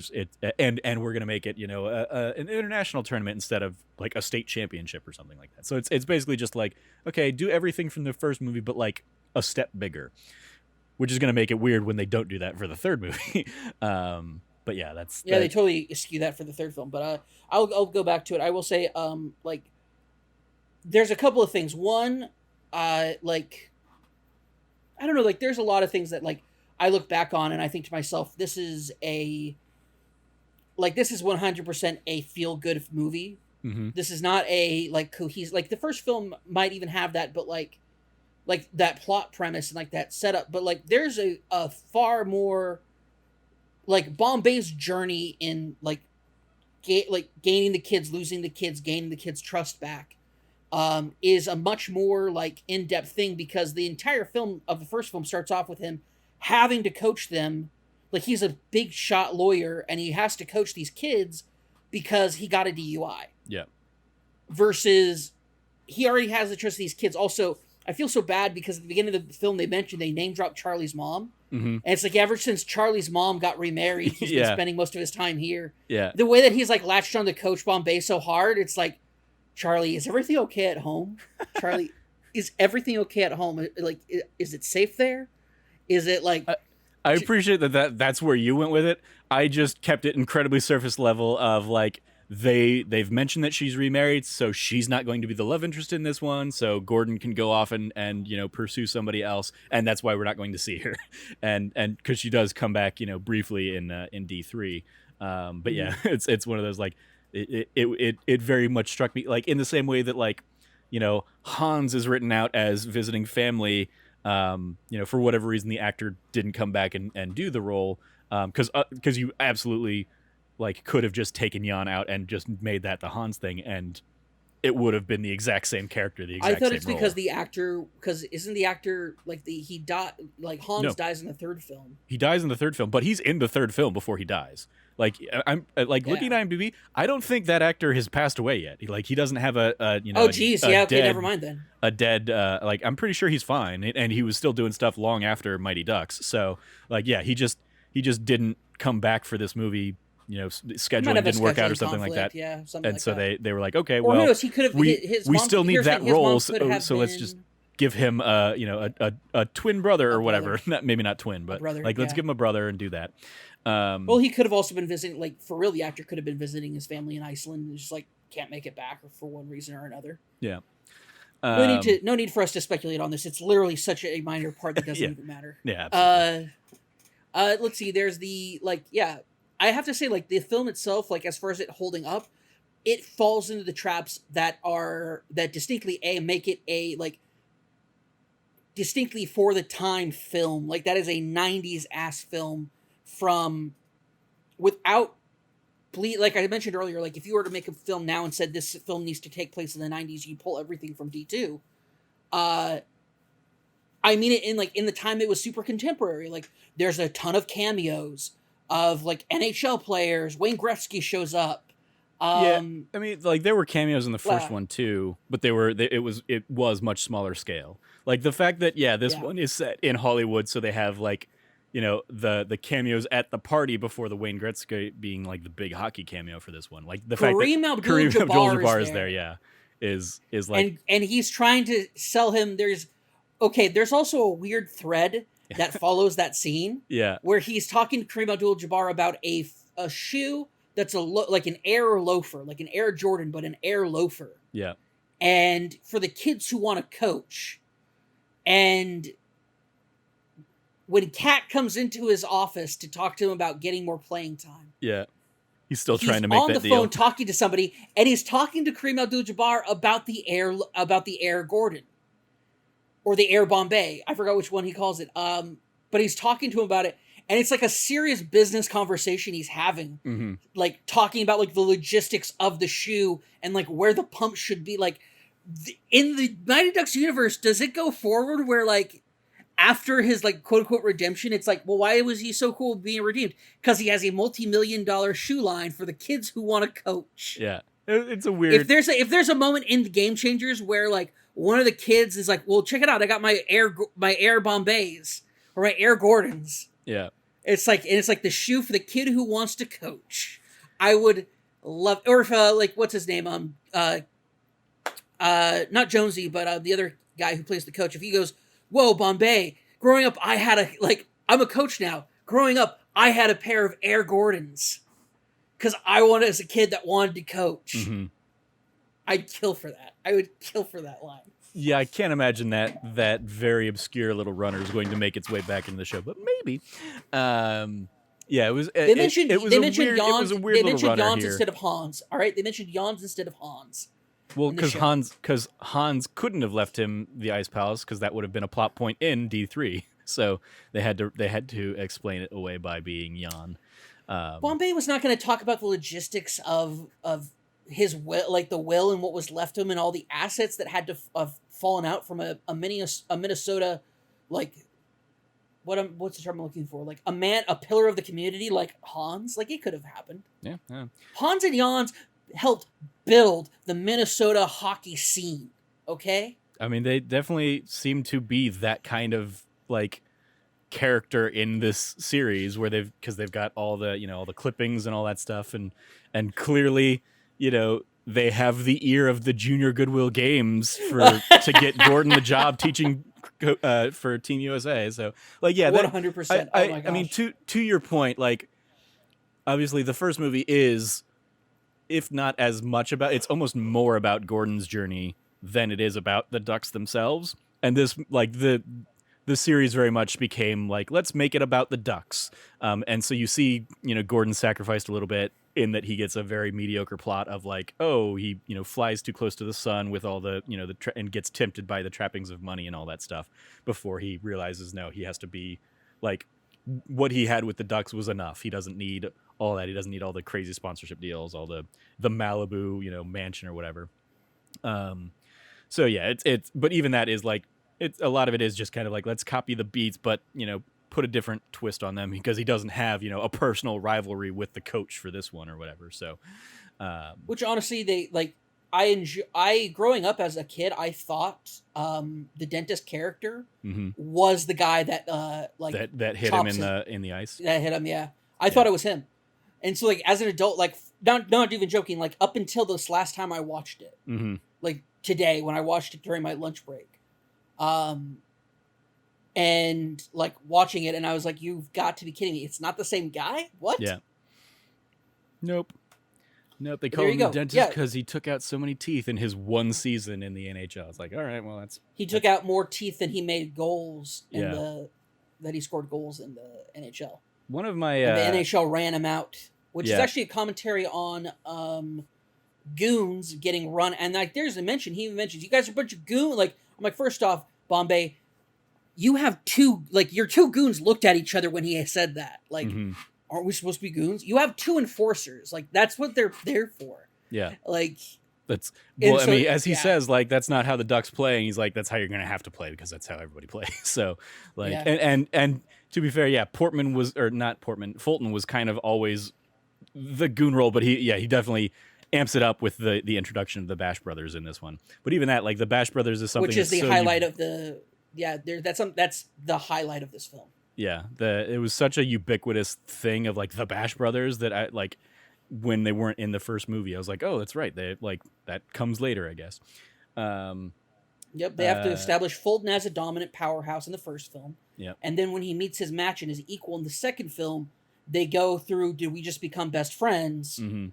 S1: and we're going to make it, an international tournament instead of like a state championship or something like that. So it's basically just like, okay, do everything from the first movie, but like a step bigger, which is going to make it weird when they don't do that for the third movie. But yeah,
S2: they totally skew that for the third film. But I'll go back to it. I will say, like, there's a couple of things. One, like, I don't know, like, there's a lot of things that like I look back on and I think to myself, this is 100% a feel good movie.
S1: Mm-hmm.
S2: This is not a like cohesive. Like the first film might even have that, but like that plot premise and like that setup. But like there's a far more like Bombay's journey in like gaining the kids, losing the kids, gaining the kids' trust back, is a much more like in-depth thing, because the entire film of the first film starts off with him having to coach them. Like he's a big shot lawyer and he has to coach these kids because he got a DUI.
S1: Yeah.
S2: Versus he already has the trust of these kids. Also, I feel so bad because at the beginning of the film they name dropped Charlie's mom.
S1: Mm-hmm.
S2: And it's like ever since Charlie's mom got remarried, he's been spending most of his time here.
S1: Yeah.
S2: The way that he's like latched on to Coach Bombay so hard, it's like, Charlie, is everything okay at home? Charlie, is everything okay at home? Like, is it safe there? Is it like...
S1: I appreciate that's where you went with it. I just kept it incredibly surface level of like, they've mentioned that she's remarried, so she's not going to be the love interest in this one, so Gordon can go off and pursue somebody else, and that's why we're not going to see her. and because she does come back briefly in D3, but yeah, it's one of those like it very much struck me like in the same way that like Hans is written out as visiting family, for whatever reason the actor didn't come back and do the role, because you absolutely like could have just taken Jan out and just made that the Hans thing, and it would have been the exact same character, the exact same
S2: I thought it's
S1: role.
S2: because the actor, because isn't the actor like he died, like Hans dies in the third film.
S1: He dies in the third film, but he's in the third film before he dies. Like I'm like looking at IMDb, I don't think that actor has passed away yet. He doesn't have
S2: Oh geez, okay, never mind then.
S1: A dead like I'm pretty sure he's fine, and he was still doing stuff long after Mighty Ducks. So like yeah, he just didn't come back for this movie. Scheduling didn't work out or something like that.
S2: Yeah, something
S1: and
S2: like
S1: so
S2: that.
S1: they were like, okay,
S2: or
S1: well,
S2: knows, he could have.
S1: we
S2: mom,
S1: still need that role, so let's
S2: been
S1: just give him a twin brother or whatever. Maybe not twin, but
S2: brother,
S1: let's give him a brother and do that.
S2: Well, he could have also been visiting, like for real, the actor could have been visiting his family in Iceland and just like can't make it back for one reason or another.
S1: Yeah.
S2: No need for us to speculate on this. It's literally such a minor part that doesn't even matter.
S1: Yeah. Absolutely.
S2: Let's see. There's the I have to say, like, the film itself, like, as far as it holding up, it falls into the traps that distinctly make it a, like, distinctly for the time film. Like, that is a 90s ass film from without like I mentioned earlier, like if you were to make a film now and said this film needs to take place in the 90s, you pull everything from D2. I mean it in the time it was super contemporary. Like, there's a ton of cameos of like NHL players. Wayne Gretzky shows up.
S1: I mean, like there were cameos in the first one too, but it was much smaller scale. Like the fact that this one is set in Hollywood, so they have like, you know, the cameos at the party before the Wayne Gretzky being like the big hockey cameo for this one. Like the fact that Kareem Abdul-Jabbar is there, is like,
S2: and he's trying to sell him. There's also a weird thread that follows that scene.
S1: Yeah,
S2: where he's talking to Kareem Abdul-Jabbar about a shoe that's like an Air loafer, like an Air Jordan, but an Air loafer.
S1: Yeah,
S2: and for the kids who want to coach, and when Kat comes into his office to talk to him about getting more playing time.
S1: Yeah. He's still trying to make that deal.
S2: He's on the phone talking to somebody, and he's talking to Kareem Abdul-Jabbar about the Air Gordon. Or the Air Bombay. I forgot which one he calls it. But he's talking to him about it, and it's like a serious business conversation he's having.
S1: Mm-hmm.
S2: Like, talking about like the logistics of the shoe and like where the pump should be. Like, in the Mighty Ducks universe, does it go forward where like after his like quote unquote redemption, it's like, well, why was he so cool being redeemed? Because he has a multi-million-dollar shoe line for the kids who want to coach.
S1: Yeah, it's a weird.
S2: If there's a moment in the Game Changers where like one of the kids is like, well, check it out, I got my Air Bombays or my Air Gordons.
S1: Yeah,
S2: it's like the shoe for the kid who wants to coach. I would love, or if like what's his name, not Jonesy, but the other guy who plays the coach. If he goes, whoa, Bombay, growing up, I'm a coach now. Growing up, I had a pair of Air Gordons because I wanted, as a kid that wanted to coach.
S1: Mm-hmm.
S2: I'd kill for that. I would kill for that line.
S1: Yeah, I can't imagine that very obscure little runner is going to make its way back into the show, but maybe. Yeah, it was. They mentioned Jans
S2: instead of Hans. All right, they mentioned Jans instead of Hans.
S1: Well, because Hans couldn't have left him the Ice Palace because that would have been a plot point in D3. So they had to explain it away by being Jan.
S2: Bombay was not going to talk about the logistics of his will, like the will and what was left to him, and all the assets that had to have fallen out from a Minnesota, like what's the term I'm looking for? Like a pillar of the community, like Hans. Like, it could have happened.
S1: Yeah.
S2: Hans and Jans helped build the Minnesota hockey scene. Okay.
S1: I mean, they definitely seem to be that kind of like character in this series where they've got all the clippings and all that stuff, and clearly, they have the ear of the Junior Goodwill Games to get Gordon the job teaching for Team USA. So, like, yeah,
S2: 100%.
S1: I mean, to your point, like, obviously the first movie is, if not as much about, it's almost more about Gordon's journey than it is about the Ducks themselves. And this, like, the series very much became like, let's make it about the Ducks. And so you see, Gordon sacrificed a little bit in that he gets a very mediocre plot of like, oh, he, flies too close to the sun with all the, and gets tempted by the trappings of money and all that stuff before he realizes, no, he has to be like, what he had with the Ducks was enough. He doesn't need all that. He doesn't need all the crazy sponsorship deals, all the Malibu, mansion or whatever. So yeah, it's, but even that is like, a lot of it is just kind of like, let's copy the beats, but, put a different twist on them because he doesn't have, a personal rivalry with the coach for this one or whatever. So,
S2: which honestly, I growing up as a kid, I thought the dentist character was the guy that
S1: that hit him in the ice.
S2: That hit him, yeah. I thought it was him, and so like as an adult, like not even joking, like up until this last time I watched it, like today when I watched it during my lunch break, and like watching it, and I was like, "You've got to be kidding me! It's not the same guy." What?
S1: Yeah. Nope. They call him the dentist because he took out so many teeth in his one season in the NHL. It's like, all right, well,
S2: he took out more teeth than he made goals that he scored goals in the NHL.
S1: One of my
S2: the NHL ran him out, which is actually a commentary on goons getting run. And like, there's a mention. He even mentions, "You guys are a bunch of goons." Like, I'm like, first off, Bombay, you have two, like, your two goons looked at each other when he said that. Like,
S1: Mhm.
S2: aren't we supposed to be goons? You have two enforcers. Like, that's what they're there for.
S1: Yeah.
S2: Like,
S1: That's
S2: and
S1: well, I
S2: so,
S1: mean, as he
S2: yeah,
S1: says, like, that's not how the Ducks play, and he's like, that's how you're gonna have to play because that's how everybody plays. So, like,
S2: yeah.
S1: and to be fair, yeah, Portman was, or not Portman, Fulton was kind of always the goon role, but he definitely amps it up with the introduction of the Bash Brothers in this one. But even that, like, the Bash Brothers is something
S2: Which is
S1: that's
S2: the
S1: so
S2: highlight of the, yeah, there, that's the highlight of this film.
S1: yeah, it was such a ubiquitous thing of like the Bash Brothers that I like when they weren't in the first movie. I was like, oh, that's right. They like that comes later, I guess.
S2: Yep, they have to establish Fulton as a dominant powerhouse in the first film.
S1: Yep.
S2: And then when he meets his match and his equal in the second film, they go through, do we just become best friends?
S1: Mm-hmm.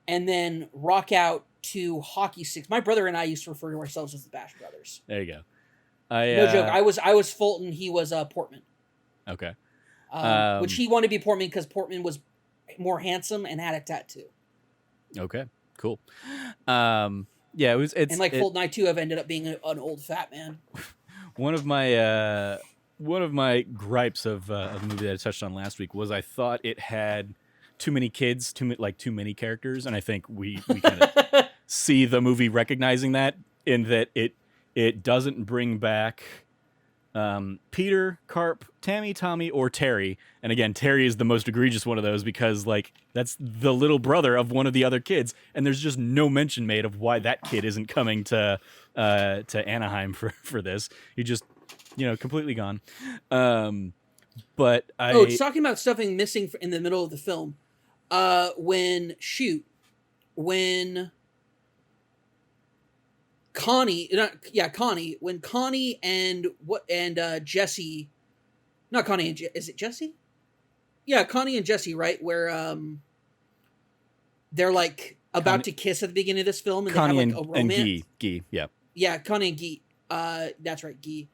S2: And then rock out to hockey sticks. My brother and I used to refer to ourselves as the Bash Brothers.
S1: There you go.
S2: No joke. I was Fulton. He was Portman.
S1: Okay.
S2: Which he wanted to be Portman because Portman was more handsome and had a tattoo.
S1: Okay. Cool. Yeah, it's
S2: and like Fulton, I too have ended up being an old fat man.
S1: One of my gripes of a movie that I touched on last week was I thought it had too many kids, too many characters, and I think we kind of see the movie recognizing that in that it doesn't bring back Peter, Carp, Tammy, Tommy, or Terry. And again, Terry is the most egregious one of those because like that's the little brother of one of the other kids, and there's just no mention made of why that kid isn't coming to Anaheim for this. He just completely gone. But
S2: it's talking about something missing in the middle of the film. When Connie and Jesse, not Connie and is it Jesse? Yeah, Connie and Jesse, right? Where they're like about to kiss at the beginning of this film, and
S1: Connie
S2: they have like a romance.
S1: And Guy, yeah.
S2: Yeah, Connie and Guy. That's right, Guy.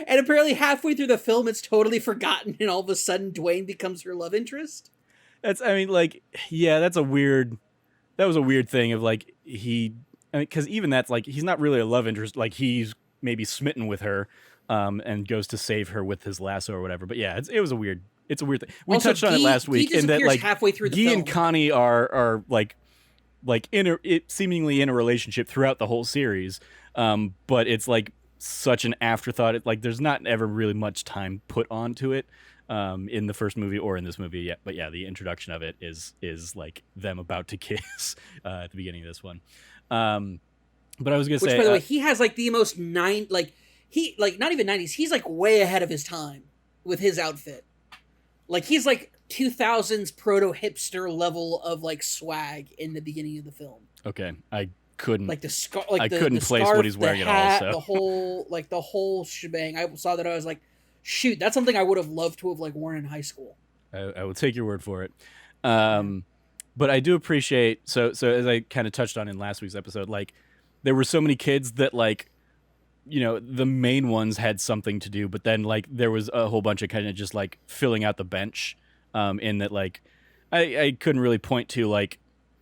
S2: And apparently halfway through the film, it's totally forgotten, and all of a sudden, Dwayne becomes her love interest.
S1: That was a weird thing of like because even that's like he's not really a love interest, like he's maybe smitten with her, and goes to save her with his lasso or whatever. But yeah, it's a weird thing. We touched on it last week, in that like
S2: halfway through the
S1: Guy
S2: film.
S1: and Connie are like seemingly in a relationship throughout the whole series, but it's like such an afterthought. Like there's not ever really much time put onto it in the first movie or in this movie yet. But yeah, the introduction of it is like them about to kiss at the beginning of this one. But I was gonna say,
S2: by the way, he has like the most not even 90s. He's like way ahead of his time with his outfit. Like he's like 2000s proto hipster level of like swag in the beginning of the film.
S1: Okay, I couldn't
S2: like the
S1: I couldn't place
S2: scarf,
S1: what he's wearing
S2: hat,
S1: at all. So
S2: the whole shebang. I saw that, I was like, shoot, that's something I would have loved to have like worn in high school.
S1: I will take your word for it. But I do appreciate so as I kind of touched on in last week's episode, like there were so many kids that like the main ones had something to do, but then like there was a whole bunch of kind of just like filling out the bench, in that like I couldn't really point to like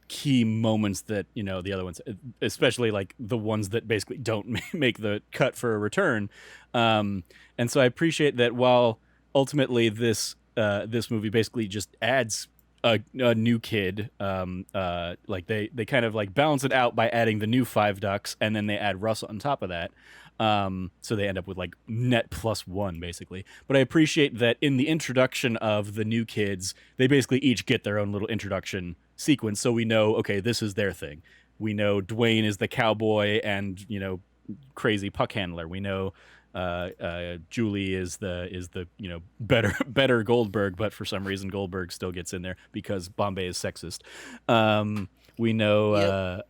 S1: key moments that the other ones, especially like the ones that basically don't make the cut for a return, and so I appreciate that while ultimately this movie basically just adds a new kid, like they kind of like balance it out by adding the new 5 Ducks, and then they add Russell on top of that, so they end up with like net +1 basically. But I appreciate that in the introduction of the new kids, they basically each get their own little introduction sequence, so we know, okay, this is their thing. We know Dwayne is the cowboy and crazy puck handler. We know Julie is the better Goldberg, but for some reason Goldberg still gets in there because Bombay is sexist. We know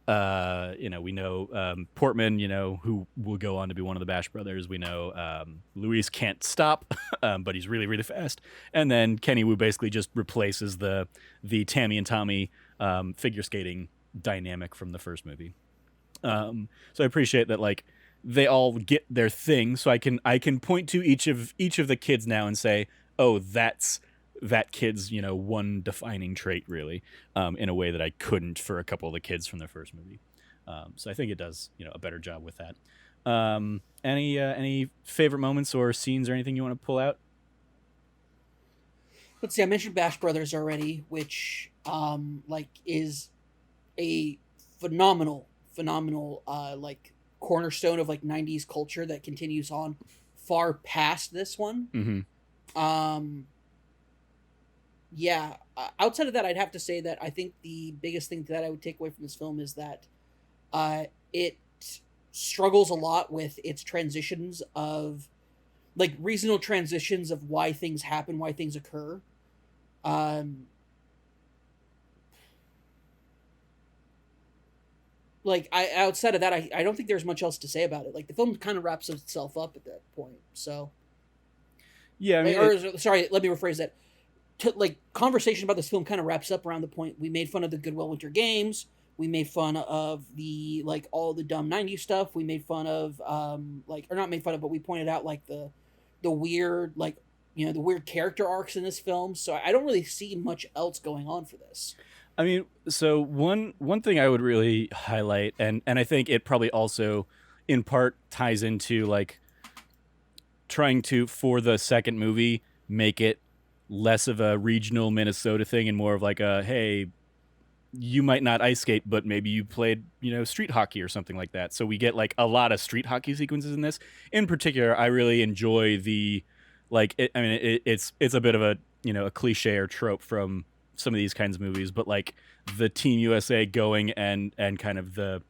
S1: we know Portman, who will go on to be one of the Bash Brothers. We know Luis can't stop, but he's really, really fast. And then Kenny Wu basically just replaces the Tammy and Tommy figure skating dynamic from the first movie. So I appreciate that like they all get their thing, so I can point to each of the kids now and say, oh, that's that kid's one defining trait really, in a way that I couldn't for a couple of the kids from the first movie. So I think it does, a better job with that. Any favorite moments or scenes or anything you want to pull out?
S2: Let's see. I mentioned Bash Brothers already, which is a phenomenal like cornerstone of like 90s culture that continues on far past this one.
S1: Mm-hmm.
S2: Yeah, outside of that, I'd have to say that I think the biggest thing that I would take away from this film is that it struggles a lot with its transitions of like reasonable transitions of why things happen, why things occur. Like outside of that, I don't think there's much else to say about it. Like the film kind of wraps itself up at that point. So
S1: Yeah, I mean,
S2: sorry, let me rephrase that. Like conversation about this film kind of wraps up around the point we made fun of the Goodwill Winter Games. We made fun of the like all the dumb '90s stuff. We made fun of or not made fun of, but we pointed out like the weird like the weird character arcs in this film. So I don't really see much else going on for this.
S1: I mean, so one thing I would really highlight, and I think it probably also in part ties into like trying to, for the second movie, make it less of a regional Minnesota thing and more of like a, hey, you might not ice skate, but maybe you played, street hockey or something like that. So we get like a lot of street hockey sequences in this. In particular, I really enjoy the, like, it's a bit of a, a cliche or trope from some of these kinds of movies, but like the Team USA going and kind of the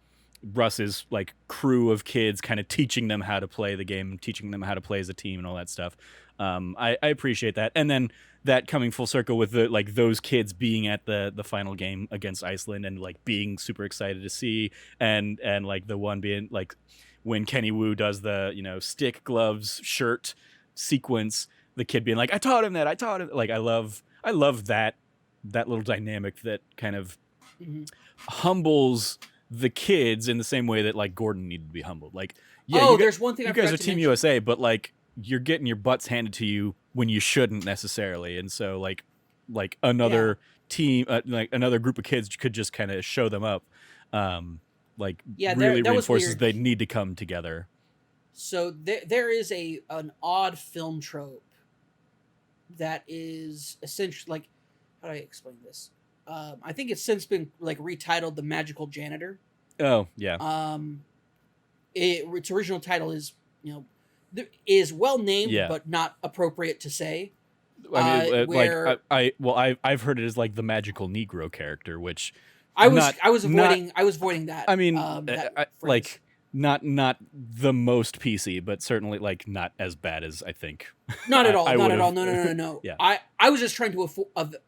S1: Russ's like crew of kids kind of teaching them how to play the game, teaching them how to play as a team and all that stuff. I appreciate that. And then that coming full circle with the like those kids being at the final game against Iceland and like being super excited to see, and like the one being like when Kenny Wu does the stick gloves shirt sequence, the kid being like, I taught him. Like I love that little dynamic that kind of humbles the kids in the same way that like Gordon needed to be humbled. Like, yeah,
S2: there's one thing
S1: you guys are Team USA, but like you're getting your butts handed to you when you shouldn't necessarily, and so like another team, like another group of kids could just kind of show them up. Really reinforces they need to come together.
S2: So there is an odd film trope that is essentially like, how do I explain this? I think it's since been like retitled The Magical Janitor.
S1: Oh yeah.
S2: Its original title is is well named but not appropriate to say.
S1: I mean, I've heard it as like the magical Negro character, which
S2: I was avoiding that.
S1: I mean, like not the most PC, but certainly like not as bad as I think.
S2: Not at all. Not at all. No. Yeah. I was just trying to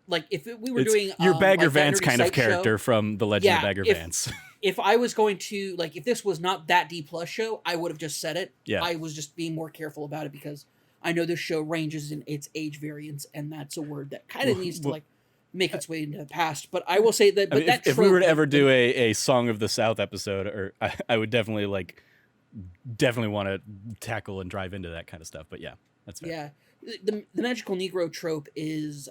S2: like if we were doing
S1: your Bagger Vance kind of character from The Legend of Bagger Vance.
S2: If I was going to like, if this was not that D+ show, I would have just said it.
S1: Yeah.
S2: I was just being more careful about it because I know this show ranges in its age variance, and that's a word that kind of needs to like make its way into the past. But I will say that. But
S1: if we were to ever do a Song of the South episode, or I would definitely want to tackle and drive into that kind of stuff. But yeah, that's fair.
S2: Yeah, the magical Negro trope is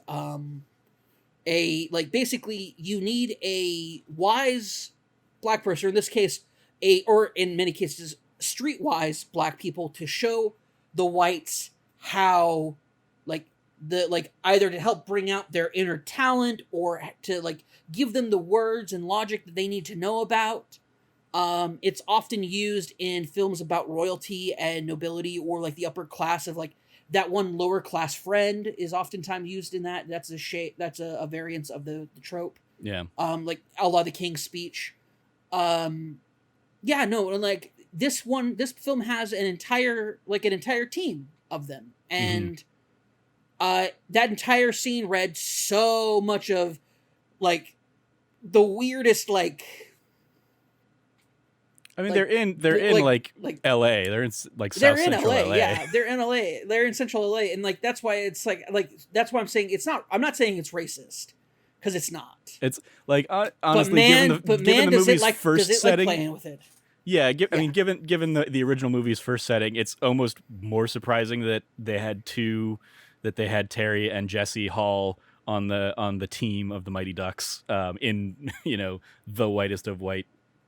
S2: basically you need a wise black person, in this case, or in many cases, streetwise black people to show the whites how either to help bring out their inner talent or to like give them the words and logic that they need to know about. It's often used in films about royalty and nobility or like the upper class of like that one lower class friend is oftentimes used in that. That's a variance of the trope.
S1: Yeah.
S2: Like a la the King's Speech. Like this film has an entire team of them, and that entire scene read so much of like the weirdest like.
S1: I mean, they're in LA. They're in like South Central LA.
S2: Yeah, they're in LA. They're in Central LA, and like that's why it's like that's why I'm saying it's not. I'm not saying it's racist because it's not.
S1: It's like honestly, given the movie's first setting,
S2: playing with it.
S1: Yeah, I mean, given the original movie's first setting, it's almost more surprising that they had Terry and Jesse Hall on the team of the Mighty Ducks in the whitest of white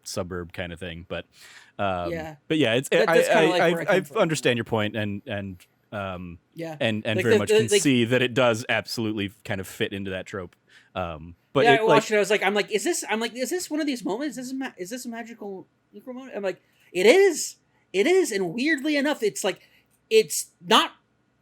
S1: suburb kind of thing. But
S2: Yeah.
S1: yeah, it's
S2: That's kinda like where I come
S1: I
S2: from.
S1: understand your point, and
S2: Yeah. Like
S1: very much can
S2: like,
S1: see that it does absolutely kind of fit into that trope. But
S2: yeah, I
S1: it like
S2: watched it. I was like, is this one of these moments? Is this a magical Negro moment? I'm like, it is, and weirdly enough, it's like, it's not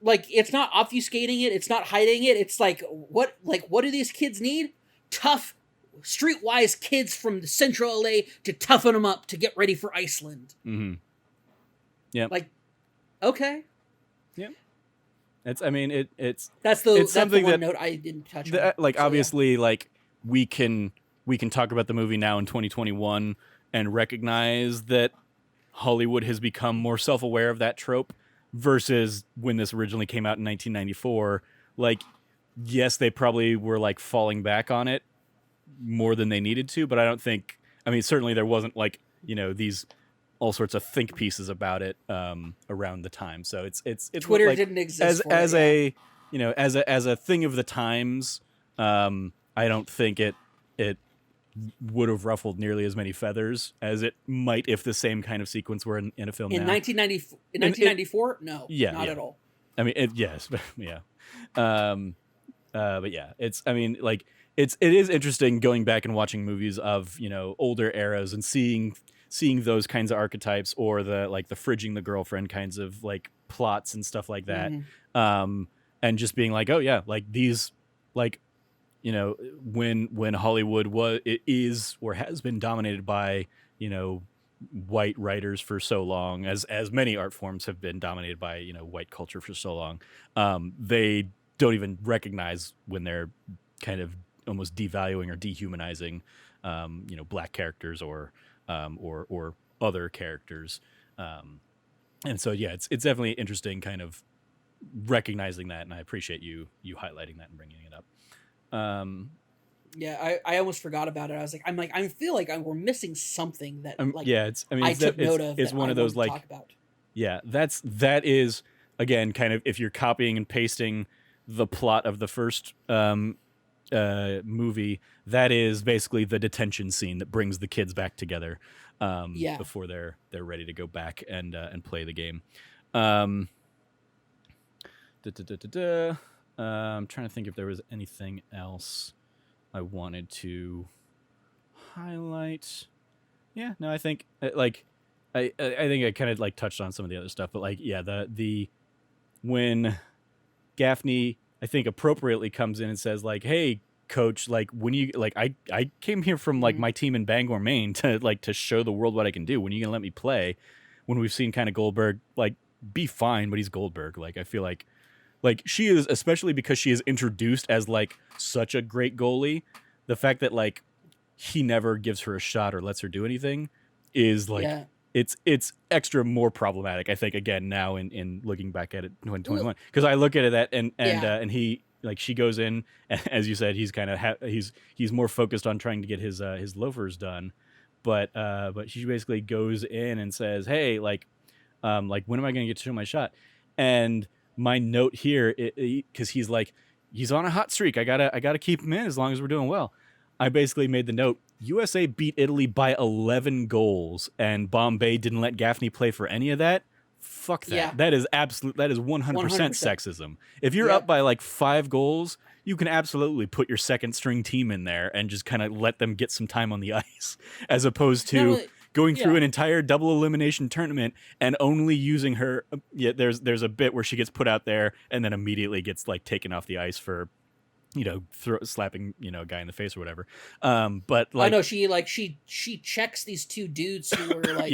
S2: it's not obfuscating it, it's not hiding it. It's like, what do these kids need? Tough, streetwise kids from the central LA to toughen them up to get ready for Iceland.
S1: mm-hmm. Yeah.
S2: Like, okay,
S1: Yeah. It's I mean it's
S2: that's the
S1: it's something
S2: one
S1: that
S2: note I didn't touch on.
S1: that, like,
S2: So, yeah.
S1: obviously, like, we can talk about the movie now in 2021 and recognize that Hollywood has become more self-aware of that trope versus when this originally came out in 1994. Like, yes, they probably were like falling back on it more than they needed to, but I don't think, I mean, certainly there wasn't like, these all sorts of think pieces about it around the time. So it's
S2: Twitter
S1: like,
S2: didn't exist
S1: as a as a thing of the times. I don't think it would have ruffled nearly as many feathers as it might if the same kind of sequence were in a film
S2: in
S1: now.
S2: 1994. No,
S1: Yeah,
S2: not
S1: yeah.
S2: at all.
S1: I mean, yes, but yeah. But yeah, I mean, like, it is interesting going back and watching movies of, older eras and seeing those kinds of archetypes, or the fridging the girlfriend kinds of like plots and stuff like that.
S2: Mm-hmm.
S1: And just being like, oh yeah, like these, like, when Hollywood is or has been dominated by, white writers for so long, as many art forms have been dominated by, white culture for so long, they don't even recognize when they're kind of almost devaluing or dehumanizing, black characters or other characters. And so, yeah, it's definitely interesting kind of recognizing that. And I appreciate you highlighting that and bringing it up.
S2: Yeah, I almost forgot about it. I was like, I feel like we're missing something that
S1: yeah, I took
S2: note of.
S1: It's one of those, like,
S2: talk about.
S1: Yeah, that is, again, kind of, if you're copying and pasting the plot of the first movie, that is basically the detention scene that brings the kids back together before they're ready to go back and play the game. I'm trying to think if there was anything else I wanted to highlight. Yeah, no, I think I think I kind of like touched on some of the other stuff, but like, yeah, the when Gaffney, I think, appropriately comes in and says like, hey, coach, like, when you, like, I came here from like my team in Bangor, Maine to show the world what I can do. When are you gonna let me play? When we've seen kind of Goldberg like be fine, but he's Goldberg. Like, I feel like she is, especially because she is introduced as like such a great goalie, the fact that like he never gives her a shot or lets her do anything is like, it's extra more problematic, I think, again, now in looking back at it in 2021, because I look at it and he, like, she goes in, as you said, he's kind of he's more focused on trying to get his loafers done, but she basically goes in and says, hey, like when am I going to get to show my shot? And my note here, because he's like, he's on a hot streak, I gotta keep him in as long as we're doing well. I basically made the note, USA beat Italy by 11 goals, and Bombay didn't let Gaffney play for any of that. Fuck that. Yeah. That is 100% sexism. If you're up by like 5 goals, you can absolutely put your second string team in there and just kind of let them get some time on the ice, as opposed to going through an entire double elimination tournament and only using her. Yeah, there's a bit where she gets put out there and then immediately gets like taken off the ice for, slapping, a guy in the face or whatever. But like,
S2: I know she checks these two dudes who were like,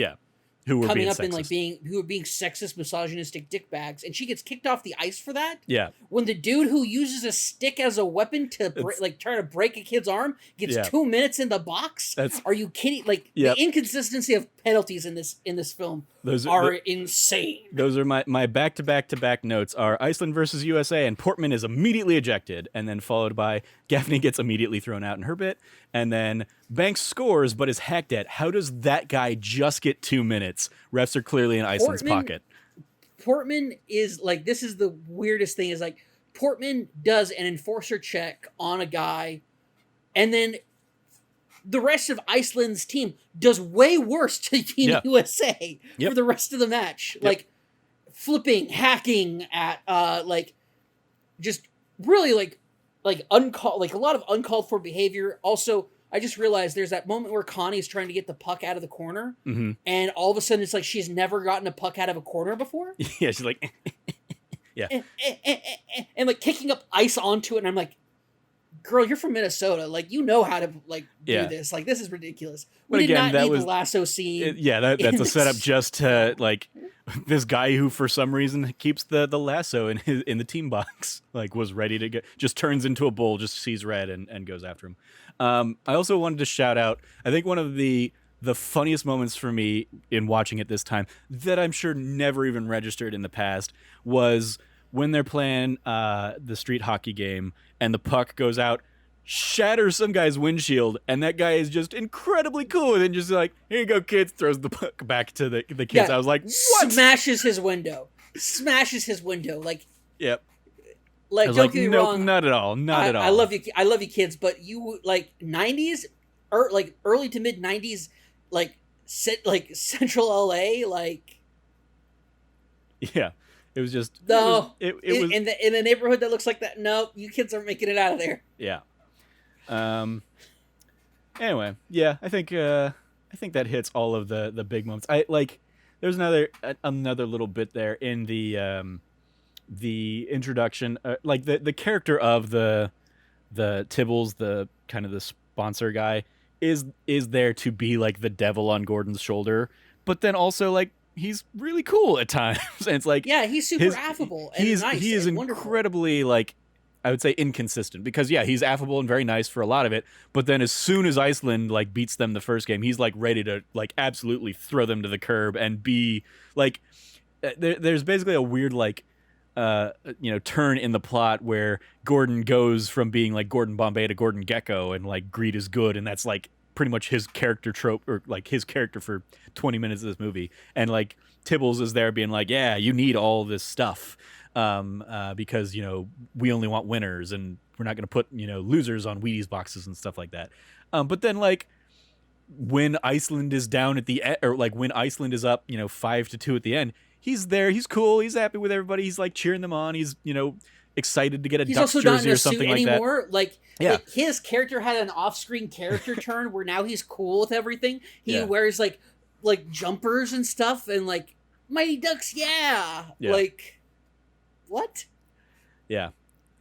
S1: who were
S2: coming
S1: being
S2: up
S1: sexist.
S2: and like who were being sexist, misogynistic dickbags, and she gets kicked off the ice for that.
S1: Yeah.
S2: When the dude who uses a stick as a weapon to try to break a kid's arm gets 2 minutes in the box. Are you kidding? Like, the inconsistency of penalties in this film are insane.
S1: Those are my back-to-back-to-back notes are Iceland versus USA, and Portman is immediately ejected, and then followed by Gaffney gets immediately thrown out in her bit, and then Banks scores but is hacked at. How does that guy just get 2 minutes? Refs are clearly in Iceland's pocket.
S2: Portman is like, this is the weirdest thing, is like, Portman does an enforcer check on a guy, and then the rest of Iceland's team does way worse to Team USA for the rest of the match. Like flipping, hacking at like just really like uncalled, like a lot of uncalled for behavior. Also, I just realized there's that moment where Connie's trying to get the puck out of the corner, and all of a sudden it's like she's never gotten a puck out of a corner before.
S1: Yeah, she's like,
S2: and like kicking up ice onto it, and I'm like, girl, you're from Minnesota. Like, you know how to like do this. Like, this is ridiculous. We did not need the lasso scene.
S1: That's a setup just to like this guy who for some reason keeps the lasso in the team box, like was ready to get, just turns into a bull, just sees red and goes after him. I also wanted to shout out, I think one of the funniest moments for me in watching it this time that I'm sure never even registered in the past was when they're playing the street hockey game and the puck goes out, shatters some guy's windshield, and that guy is just incredibly cool and just like, here you go, kids, throws the puck back to the kids. Yeah, I was like, what?
S2: Smashes his window. Like,
S1: yep.
S2: Like, don't get me wrong.
S1: Not at all. Not at all.
S2: I love you, kids, but you like 90s, or like early to mid 90s, like central LA, like.
S1: Yeah, it was just
S2: no.
S1: It was
S2: in the neighborhood that looks like that. No, you kids aren't making it out of there.
S1: Yeah. Anyway, yeah, I think that hits all of the big moments. I like. There's another little bit there in the introduction, like the character of the Tibbles, the kind of the sponsor guy, is there to be like the devil on Gordon's shoulder, but then also like he's really cool at times, and it's like,
S2: yeah, he's super affable and nice.
S1: He is incredibly like, I would say, inconsistent, because he's affable and very nice for a lot of it, but then as soon as Iceland like beats them the first game, he's like ready to like absolutely throw them to the curb and be like, there's basically a weird like turn in the plot where Gordon goes from being like Gordon Bombay to Gordon Gecko, and like greed is good, and that's like pretty much his character trope, or like his character for 20 minutes of this movie. And like Tibbles is there being like, yeah, you need all this stuff because we only want winners, and we're not going to put losers on Wheaties boxes and stuff like that. But then like when Iceland is down at the end, or like when Iceland is up 5-2 at the end, he's there, he's cool, he's happy with everybody, he's like cheering them on, he's excited to get a Ducks jersey or something like
S2: anymore.
S1: that.
S2: Like his character had an off-screen character turn where now he's cool with everything. He wears like jumpers and stuff, and like Mighty Ducks, like what?
S1: Yeah,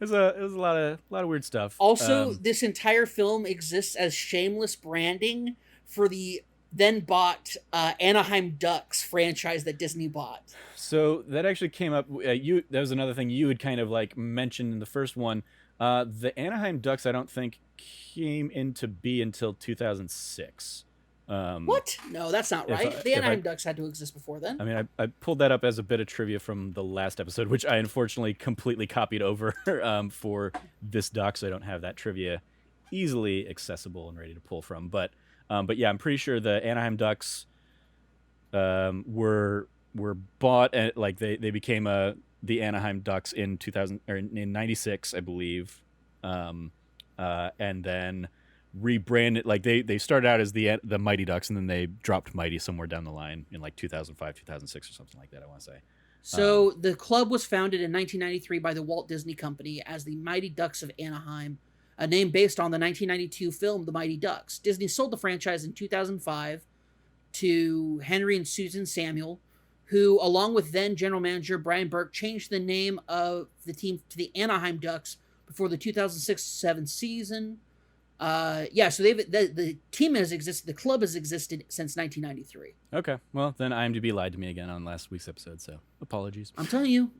S1: it was a lot of weird stuff.
S2: Also, this entire film exists as shameless branding for the then bought Anaheim Ducks franchise that Disney bought.
S1: So that actually came up. That was another thing you had kind of like mentioned in the first one. The Anaheim Ducks, I don't think, came into be until 2006.
S2: What? No, that's not right. The Anaheim Ducks had to exist before then.
S1: I mean, I pulled that up as a bit of trivia from the last episode, which I unfortunately completely copied over for this doc, so I don't have that trivia easily accessible and ready to pull from. But yeah, I'm pretty sure the Anaheim Ducks were bought, and like they became the Anaheim Ducks in 2000 or in 96, I believe, and then rebranded. Like they started out as the Mighty Ducks, and then they dropped Mighty somewhere down the line in like 2005, 2006 or something like that, I want to say.
S2: So the club was founded in 1993 by the Walt Disney Company as the Mighty Ducks of Anaheim, a name based on the 1992 film The Mighty Ducks. Disney sold the franchise in 2005 to Henry and Susan Samuel, who, along with then general manager Brian Burke, changed the name of the team to the Anaheim Ducks before the 2006-07 season. So the team has existed, the club has existed since 1993.
S1: Okay, well then IMDb lied to me again on last week's episode, so apologies.
S2: I'm telling you,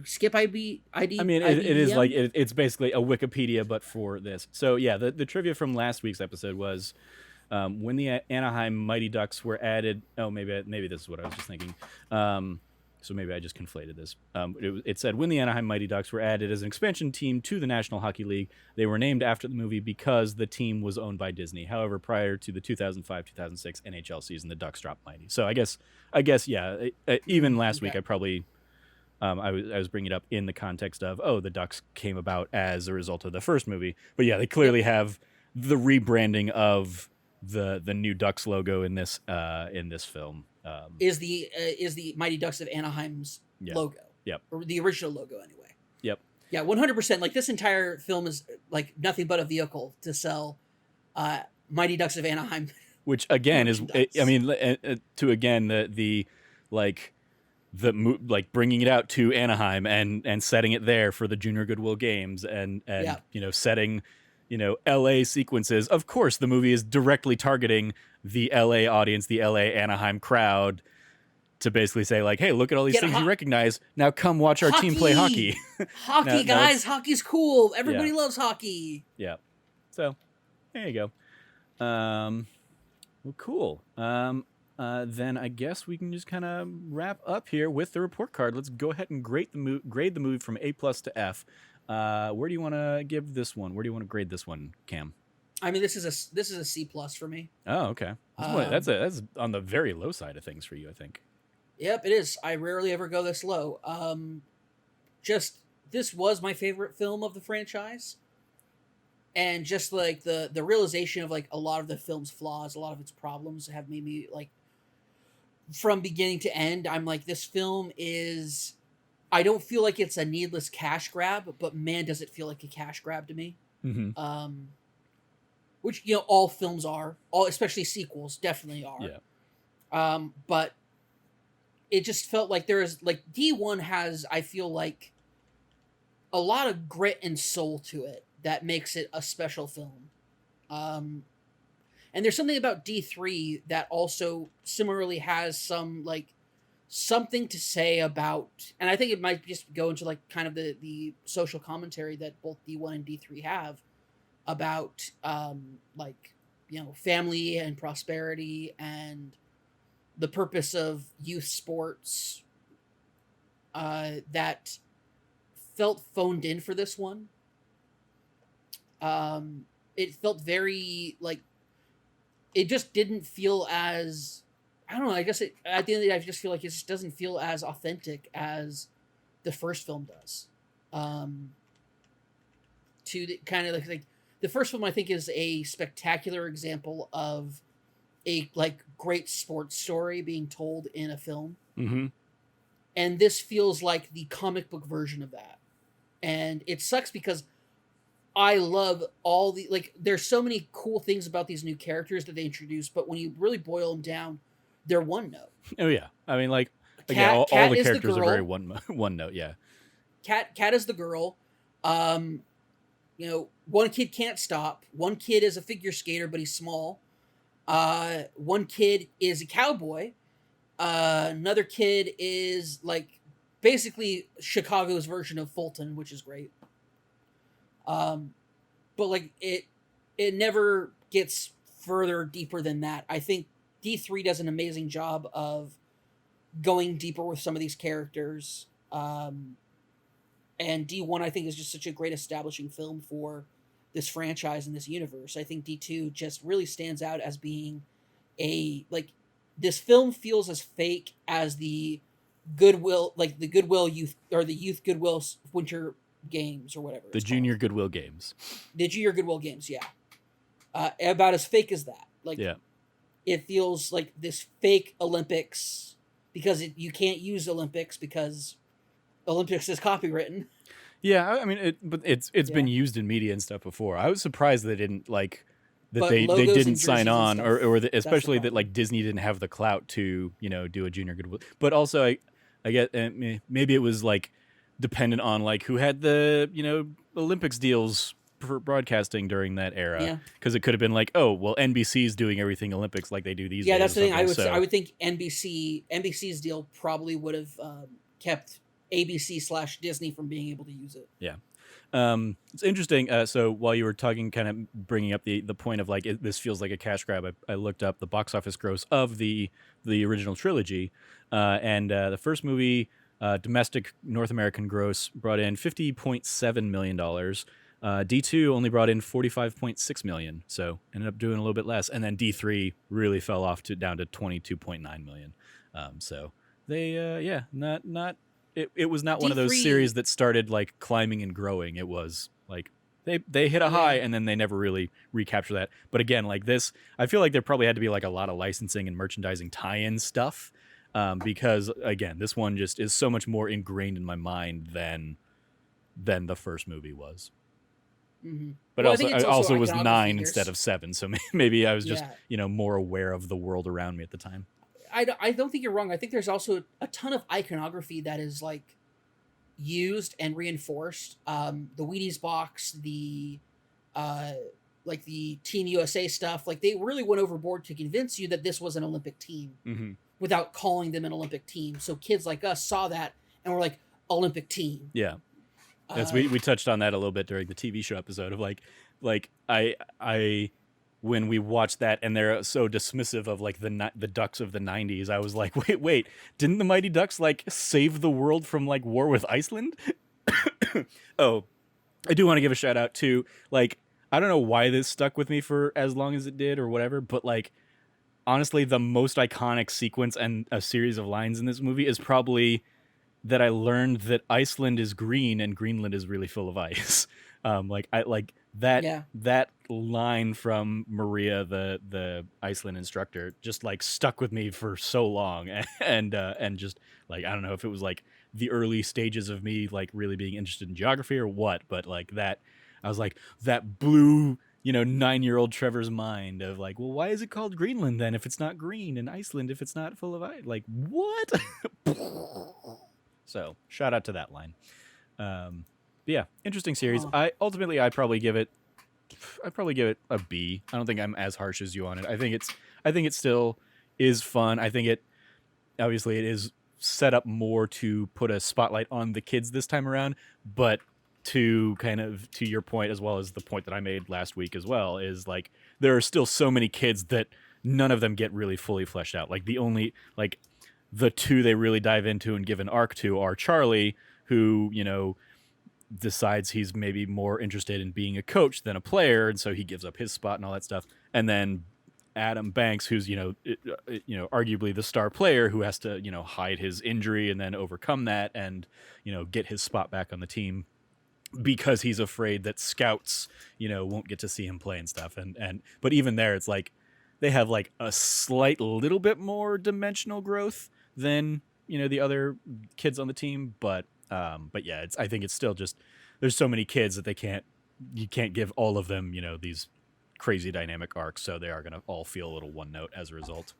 S2: skip ID.
S1: I mean, it is like it's basically a Wikipedia, but for this. So yeah, the trivia from last week's episode was when the Anaheim Mighty Ducks were added. Oh, maybe this is what I was just thinking. So maybe I just conflated this. It said when the Anaheim Mighty Ducks were added as an expansion team to the National Hockey League, they were named after the movie because the team was owned by Disney. However, prior to the 2005-2006 NHL season, the Ducks dropped Mighty. So I guess, yeah. Even last week, I probably. I was bringing it up in the context of, the Ducks came about as a result of the first movie. But yeah, they clearly have the rebranding of the new Ducks logo in this film.
S2: Is the Mighty Ducks of Anaheim's
S1: Yeah.
S2: logo.
S1: Yep.
S2: Or the original logo anyway.
S1: Yep.
S2: Yeah, 100%. Like, this entire film is like nothing but a vehicle to sell Mighty Ducks of Anaheim.
S1: Which again is, I mean, to again the like bringing it out to Anaheim and setting it there for the Junior Goodwill Games and you know, setting, you know, LA sequences. Of course, the movie is directly targeting the LA audience, the LA Anaheim crowd, to basically say like, hey, look at all these things you recognize. Now come watch our team play hockey.
S2: Hockey, guys, hockey's cool. Everybody loves hockey.
S1: Yeah. So there you go. Well, cool. Then I guess we can just kind of wrap up here with the report card. Let's go ahead and grade the movie from A+ to F. Where do you want to give this one? Where do you want to grade this one, Cam?
S2: I mean, this is a C+ for me.
S1: Oh, okay. That's on the very low side of things for you, I think.
S2: Yep, it is. I rarely ever go this low. Just this was my favorite film of the franchise. And just like the realization of like a lot of the film's flaws, a lot of its problems have made me like, from beginning to end, I'm like, this film is, I don't feel like it's a needless cash grab, but man, does it feel like a cash grab to me.
S1: Mm-hmm.
S2: Which, you know, all films are, especially sequels definitely are.
S1: Yeah.
S2: But it just felt like there is like D1 has, I feel like, a lot of grit and soul to it that makes it a special film. And there's something about D3 that also similarly has some like something to say about, and I think it might just go into like kind of the social commentary that both D1 and D3 have about like, you know, family and prosperity and the purpose of youth sports that felt phoned in for this one. It felt very like, it just didn't feel as, I don't know, I guess at the end of the day, I just feel like it just doesn't feel as authentic as the first film does. To the, kind of like the first film, I think, is a spectacular example of a like great sports story being told in a film.
S1: Mm-hmm.
S2: And this feels like the comic book version of that. And it sucks because I love all the, like, there's so many cool things about these new characters that they introduce, but when you really boil them down, they're one note.
S1: Oh yeah, I mean, like,
S2: Cat,
S1: all
S2: Cat
S1: the
S2: is
S1: characters
S2: the
S1: are
S2: girl.
S1: very one note. Yeah.
S2: Cat is the girl. You know, one kid can't stop. One kid is a figure skater, but he's small. One kid is a cowboy. Another kid is like basically Chicago's version of Fulton, which is great. But like it never gets further deeper than that. I think D3 does an amazing job of going deeper with some of these characters. And D1, I think, is just such a great establishing film for this franchise and this universe. I think D2 just really stands out as being a, like, this film feels as fake as the Goodwill, like the Goodwill Youth, or the Youth Goodwill Winter Games, or whatever.
S1: The Junior Goodwill Games.
S2: The Junior Goodwill Games, yeah. About as fake as that. Like,
S1: yeah. It
S2: feels like this fake Olympics, because you can't use Olympics because Olympics is copywritten.
S1: Yeah, I mean, it's been used in media and stuff before. I was surprised they didn't like that they didn't sign on, or especially that like Disney didn't have the clout to, you know, do a Junior Goodwill. But also, I get maybe it was like dependent on like who had the, you know, Olympics deals for broadcasting during that era, because it could have been like, oh well, NBC's doing everything Olympics like they do these days.
S2: Yeah, that's the thing. I would think NBC's deal probably would have kept ABC/Disney from being able to use it.
S1: Yeah. It's interesting. So while you were talking, kind of bringing up the point of like, this feels like a cash grab, I looked up the box office gross of the original trilogy, and the first movie, domestic North American gross, brought in $50.7 million. D2 only brought in $45.6 million, so ended up doing a little bit less. And then D3 really fell off down to $22.9 million. So they, not. It was not one of those series that started like climbing and growing. It was like they hit a high, and then they never really recapture that. But again, like this, I feel like there probably had to be like a lot of licensing and merchandising tie-in stuff, because again, this one just is so much more ingrained in my mind than the first movie was.
S2: Mm-hmm.
S1: But
S2: Well,
S1: I also was 9
S2: There's-
S1: instead of 7, so maybe I was just
S2: Yeah.
S1: more aware of the world around me at the time.
S2: I don't think you're wrong. I think there's also a ton of iconography that is like used and reinforced. The Wheaties box, the like the Team USA stuff. Like they really went overboard to convince you that this was an Olympic team
S1: Mm-hmm.
S2: without calling them an Olympic team. So kids like us saw that and were like, Olympic team.
S1: Yeah. As we touched on that a little bit during the TV show episode of like I when we watched that and they're so dismissive of like the Ducks of the 90s, I was like, wait, didn't the Mighty Ducks like save the world from like war with Iceland? Oh, I do want to give a shout out to, like, I don't know why this stuck with me for as long as it did or whatever, but like honestly, the most iconic sequence and a series of lines in this movie is probably that I learned that Iceland is green and Greenland is really full of ice. That line from Maria, the Iceland instructor, just like stuck with me for so long, and just like, I don't know if it was like the early stages of me like really being interested in geography or what, but like that, I was like, that blew 9-year-old Trevor's mind of like, well, why is it called Greenland then if it's not green, and Iceland if it's not full of ice? Like, what? So shout out to that line. But yeah, interesting series. I'd probably give it a B. I don't think I'm as harsh as you on it. I think it still is fun. I think it is set up more to put a spotlight on the kids this time around, but to kind of, to your point, as well as the point that I made last week as well, is like there are still so many kids that none of them get really fully fleshed out. Like the two they really dive into and give an arc to are Charlie, who, decides he's maybe more interested in being a coach than a player, and so he gives up his spot and all that stuff. And then Adam Banks, who's arguably the star player, who has to hide his injury and then overcome that and get his spot back on the team because he's afraid that scouts won't get to see him play and stuff. But even there, it's like they have like a slight little bit more dimensional growth than the other kids on the team, but yeah, I think it's still just, there's so many kids that you can't give all of them these crazy dynamic arcs, so they are going to all feel a little one note as a result.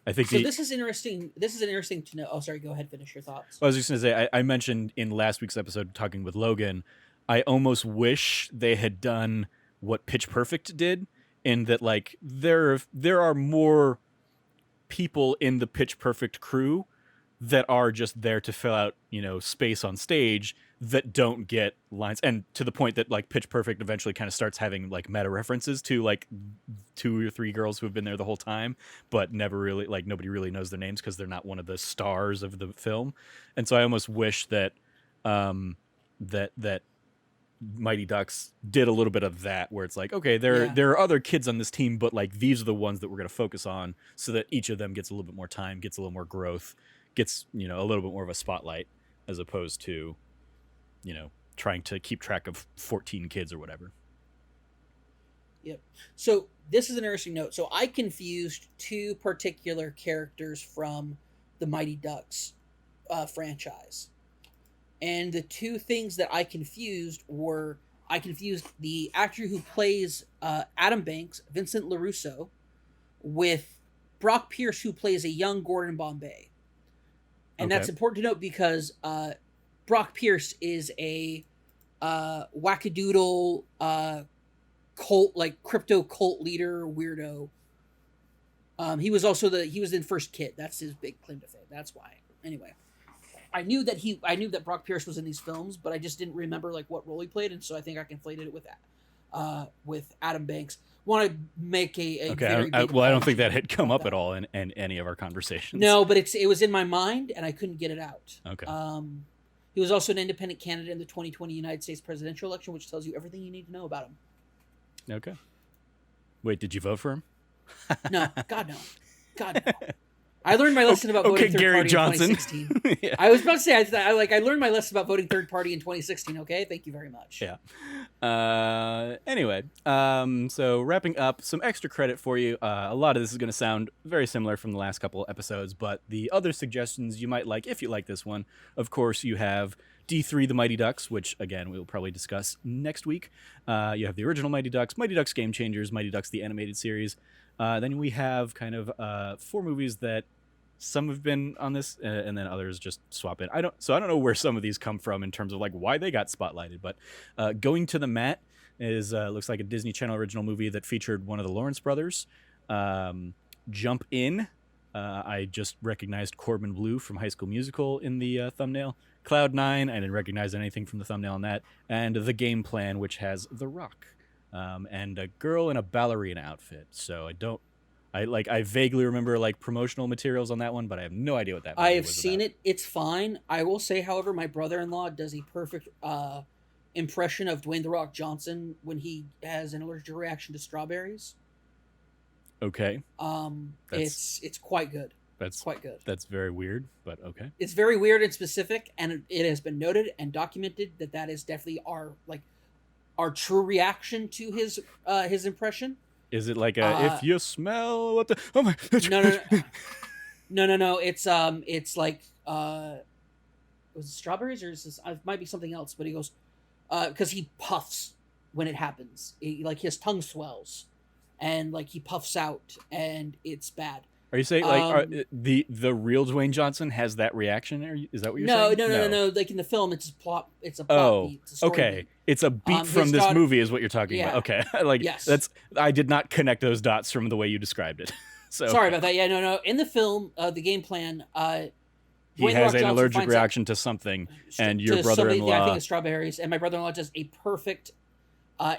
S1: I think
S2: this is interesting. This is interesting to know. Oh, sorry. Go ahead. Finish your thoughts.
S1: I was just going to say, I mentioned in last week's episode talking with Logan, I almost wish they had done what Pitch Perfect did, in that like there are more people in the Pitch Perfect crew that are just there to fill out, space on stage that don't get lines. And to the point that like Pitch Perfect eventually kind of starts having like meta references to like 2 or 3 girls who have been there the whole time, but never really, like, nobody really knows their names because they're not one of the stars of the film. And so I almost wish that, that Mighty Ducks did a little bit of that, where it's like, okay, there are other kids on this team, but like these are the ones that we're going to focus on, so that each of them gets a little bit more time, gets a little more growth, gets a little bit more of a spotlight, as opposed to trying to keep track of 14 kids or whatever.
S2: Yep. So this is an interesting note. So I confused 2 particular characters from the Mighty Ducks franchise. And the 2 things that I confused were, I confused the actor who plays Adam Banks, Vincent LaRusso, with Brock Pierce, who plays a young Gordon Bombay. And that's important to note because Brock Pierce is a wackadoodle cult, like crypto cult leader, weirdo. He was in First Kid. That's his big claim to fame. That's why. Anyway, I knew that Brock Pierce was in these films, but I just didn't remember like what role he played, and so I think I conflated it with that. With Adam Banks. Want to make a very big
S1: I don't think that had come up at all in any of our conversations.
S2: No, but it was in my mind and I couldn't get it out.
S1: Okay.
S2: He was also an independent candidate in the 2020 United States presidential election, which tells you everything you need to know about him.
S1: Okay. Wait, did you vote for him?
S2: No, God no. I learned my lesson about voting third
S1: Gary
S2: party
S1: Johnson.
S2: in 2016.
S1: Yeah.
S2: I was about to say, I learned my lesson about voting third party in 2016. Okay, thank you very much.
S1: Yeah. Anyway, so wrapping up, some extra credit for you. A lot of this is going to sound very similar from the last couple episodes, but the other suggestions you might like, if you like this one, of course, you have D3 The Mighty Ducks, which, again, we will probably discuss next week. You have the original Mighty Ducks Game Changers, Mighty Ducks the Animated Series. Then we have kind of 4 movies that some have been on this, and then others just swap in. I don't know where some of these come from in terms of like why they got spotlighted. But Going to the Mat is looks like a Disney Channel original movie that featured one of the Lawrence brothers. Jump In, I just recognized Corbin Bleu from High School Musical in the thumbnail. Cloud 9, I didn't recognize anything from the thumbnail on that. And The Game Plan, which has The Rock, and a girl in a ballerina outfit. So I vaguely remember like promotional materials on that one, but I have no idea what that movie
S2: I have
S1: was
S2: seen
S1: about.
S2: it. It's fine. I will say, however, my brother-in-law does a perfect impression of Dwayne "The Rock" Johnson when he has an allergic reaction to strawberries.
S1: Okay.
S2: It's quite good.
S1: That's
S2: quite good.
S1: That's very weird, but okay.
S2: It's very weird and specific, and it has been noted and documented that is definitely our true reaction to his impression.
S1: Is it like if you smell what the
S2: No. It's like was it strawberries or is this? It might be something else. But he goes because he puffs when it happens. Like his tongue swells, and like he puffs out, and it's bad.
S1: Are you saying like the real Dwayne Johnson has that reaction? Is that what you're saying?
S2: No. Like in the film, it's a plot. It's a plot beat. It's a story
S1: okay.
S2: beat.
S1: It's a beat from this movie, is what you're talking about. Okay, like
S2: yes.
S1: I did not connect those dots from the way you described it. So
S2: sorry about that. Yeah, no. In the film, The Game Plan,
S1: he has an allergic reaction to something, and your brother-in-law.
S2: I think it's strawberries, and my brother-in-law does a perfect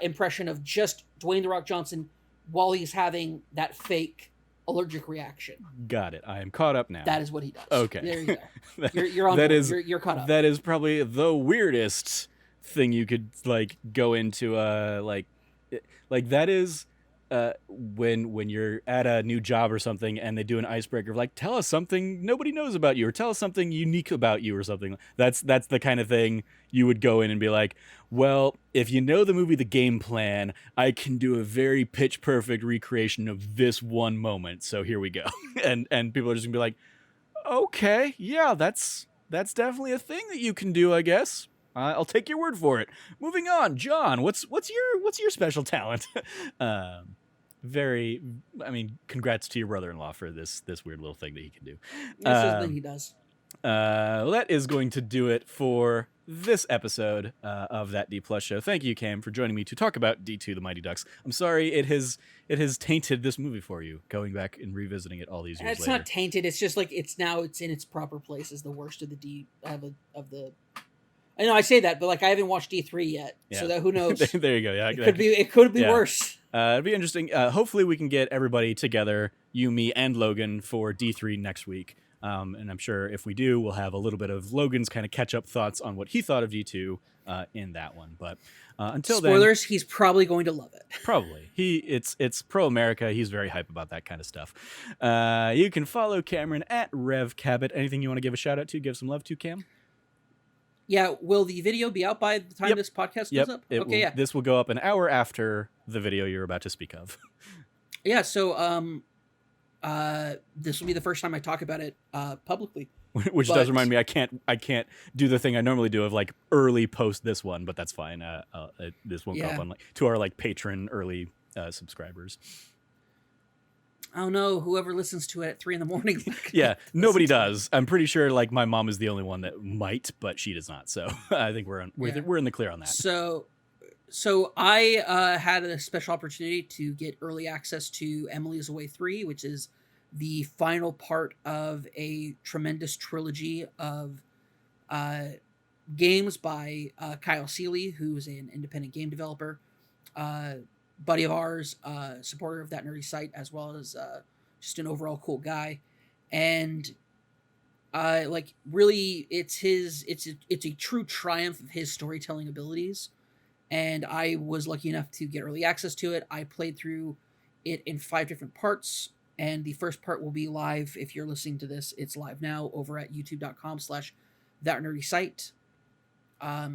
S2: impression of just Dwayne "The Rock" Johnson while he's having that fake allergic reaction.
S1: Got it. I am caught up now.
S2: That is what he does.
S1: Okay.
S2: There you go. You're on board. You're caught up.
S1: That is probably the weirdest thing you could like go into like that is when you're at a new job or something and they do an icebreaker of like, tell us something nobody knows about you or tell us something unique about you or something. That's the kind of thing you would go in and be like, well, if you know the movie The Game Plan, I can do a very pitch perfect recreation of this one moment. So here we go. and people are just gonna be like, okay, yeah, that's definitely a thing that you can do, I guess. I'll take your word for it. Moving on, John. What's your special talent? Congrats to your brother-in-law for this weird little thing that he can do.
S2: This is the thing he does.
S1: Well, that is going to do it for this episode of That D Plus Show. Thank you, Cam, for joining me to talk about D2 The Mighty Ducks. I'm sorry it has tainted this movie for you, going back and revisiting it all these years later.
S2: It's not tainted. It's just like it's in its proper place as the worst of the D of the. I know I say that, but like I haven't watched D3 yet, so that who knows?
S1: There you go. Yeah,
S2: it could be worse.
S1: It'd be interesting. Hopefully, we can get everybody together, you, me, and Logan, for D3 next week. And I'm sure if we do, we'll have a little bit of Logan's kind of catch-up thoughts on what he thought of D2 in that one. But until
S2: spoilers, he's probably going to love it.
S1: Probably. It's pro-America. He's very hype about that kind of stuff. You can follow Cameron at Rev Cabot. Anything you want to give a shout out to, give some love to, Cam?
S2: Yeah, will the video be out by the time this podcast goes up?
S1: Okay, this will go up an hour after the video you're about to speak of.
S2: Yeah, so this will be the first time I talk about it publicly.
S1: Which does remind me, I can't do the thing I normally do of like early post this one, but that's fine. This won't go up on to our like patron early subscribers.
S2: Oh no, whoever listens to it at 3 a.m.
S1: Yeah, nobody does. I'm pretty sure like my mom is the only one that might, but she does not. So I think we're in the clear on that.
S2: So I had a special opportunity to get early access to Emily is Away 3, which is the final part of a tremendous trilogy of games by Kyle Seeley, who's an independent game developer, buddy of ours, supporter of That Nerdy Site, as well as just an overall cool guy. And really, it's a true triumph of his storytelling abilities. And I was lucky enough to get early access to it. I played through it in 5 different parts, And the first part will be live. If you're listening to this, it's live now over at youtube.com/thatnerdysite. I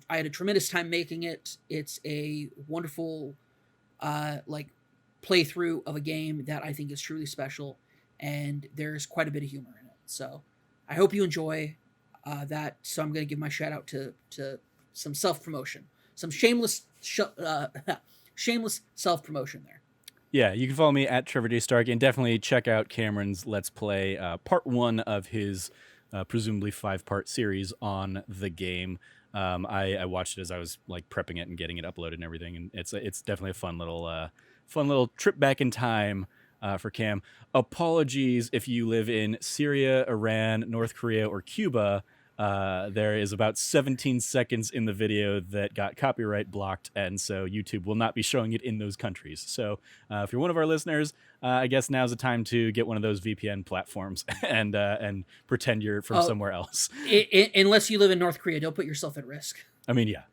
S2: had a tremendous time making it. It's a wonderful like playthrough of a game that I think is truly special, and there's quite a bit of humor in it. So I hope you enjoy that. So I'm going to give my shout out to some self promotion, some shameless shameless self promotion there.
S1: Yeah, you can follow me at Trevor J. Stark, and definitely check out Cameron's Let's Play, part 1 of his presumably 5-part series on the game. I watched it as I was like prepping it and getting it uploaded and everything, and it's definitely a fun little trip back in time for Cam. Apologies if you live in Syria, Iran, North Korea, or Cuba. There is about 17 seconds in the video that got copyright blocked, and so YouTube will not be showing it in those countries. So if you're one of our listeners, I guess now's the time to get one of those VPN platforms and pretend you're from somewhere else.
S2: Unless you live in North Korea, don't put yourself at risk.
S1: I mean, yeah.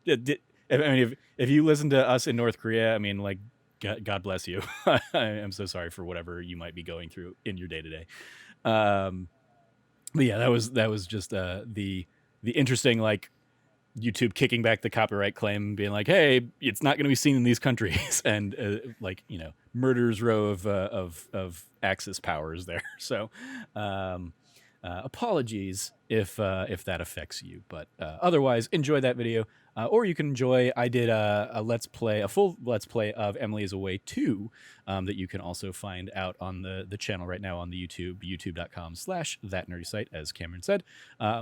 S1: If you listen to us in North Korea, I mean, like, God bless you. I am so sorry for whatever you might be going through in your day-to-day. But yeah, that was just the interesting, like, YouTube kicking back the copyright claim, being like, "Hey, it's not going to be seen in these countries," and like, you know, murder's row of Axis powers there. So, apologies if that affects you, but otherwise, enjoy that video. Or you can enjoy, I did a full Let's Play of Emily is Away 2 that you can also find out on the channel right now on the youtube.com/thatnerdysite, as Cameron said,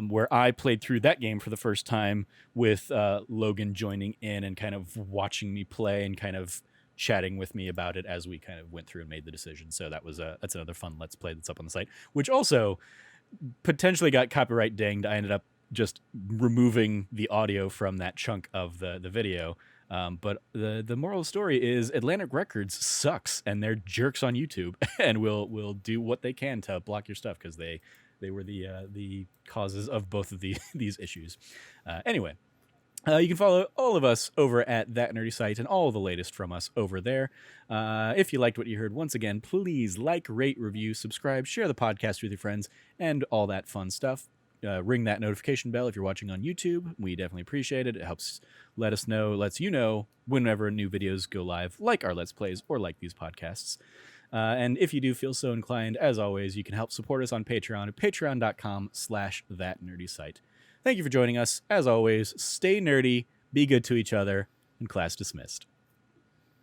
S1: where I played through that game for the first time with Logan joining in and kind of watching me play and kind of chatting with me about it as we kind of went through and made the decision. So that's another fun Let's Play that's up on the site, which also potentially got copyright dinged. I ended up just removing the audio from that chunk of the video. But the moral of the story is Atlantic Records sucks, and they're jerks on YouTube, and will do what they can to block your stuff because they were the causes of both of these issues. Anyway, you can follow all of us over at That Nerdy Site and all the latest from us over there. If you liked what you heard, once again, please like, rate, review, subscribe, share the podcast with your friends, and all that fun stuff. Ring that notification bell if you're watching on YouTube. We definitely appreciate it. It helps lets you know whenever new videos go live, like our Let's Plays or like these podcasts. And if you do feel so inclined, as always, you can help support us on Patreon at patreon.com/thatnerdysite. Thank you for joining us. As always, stay nerdy, be good to each other, and class dismissed.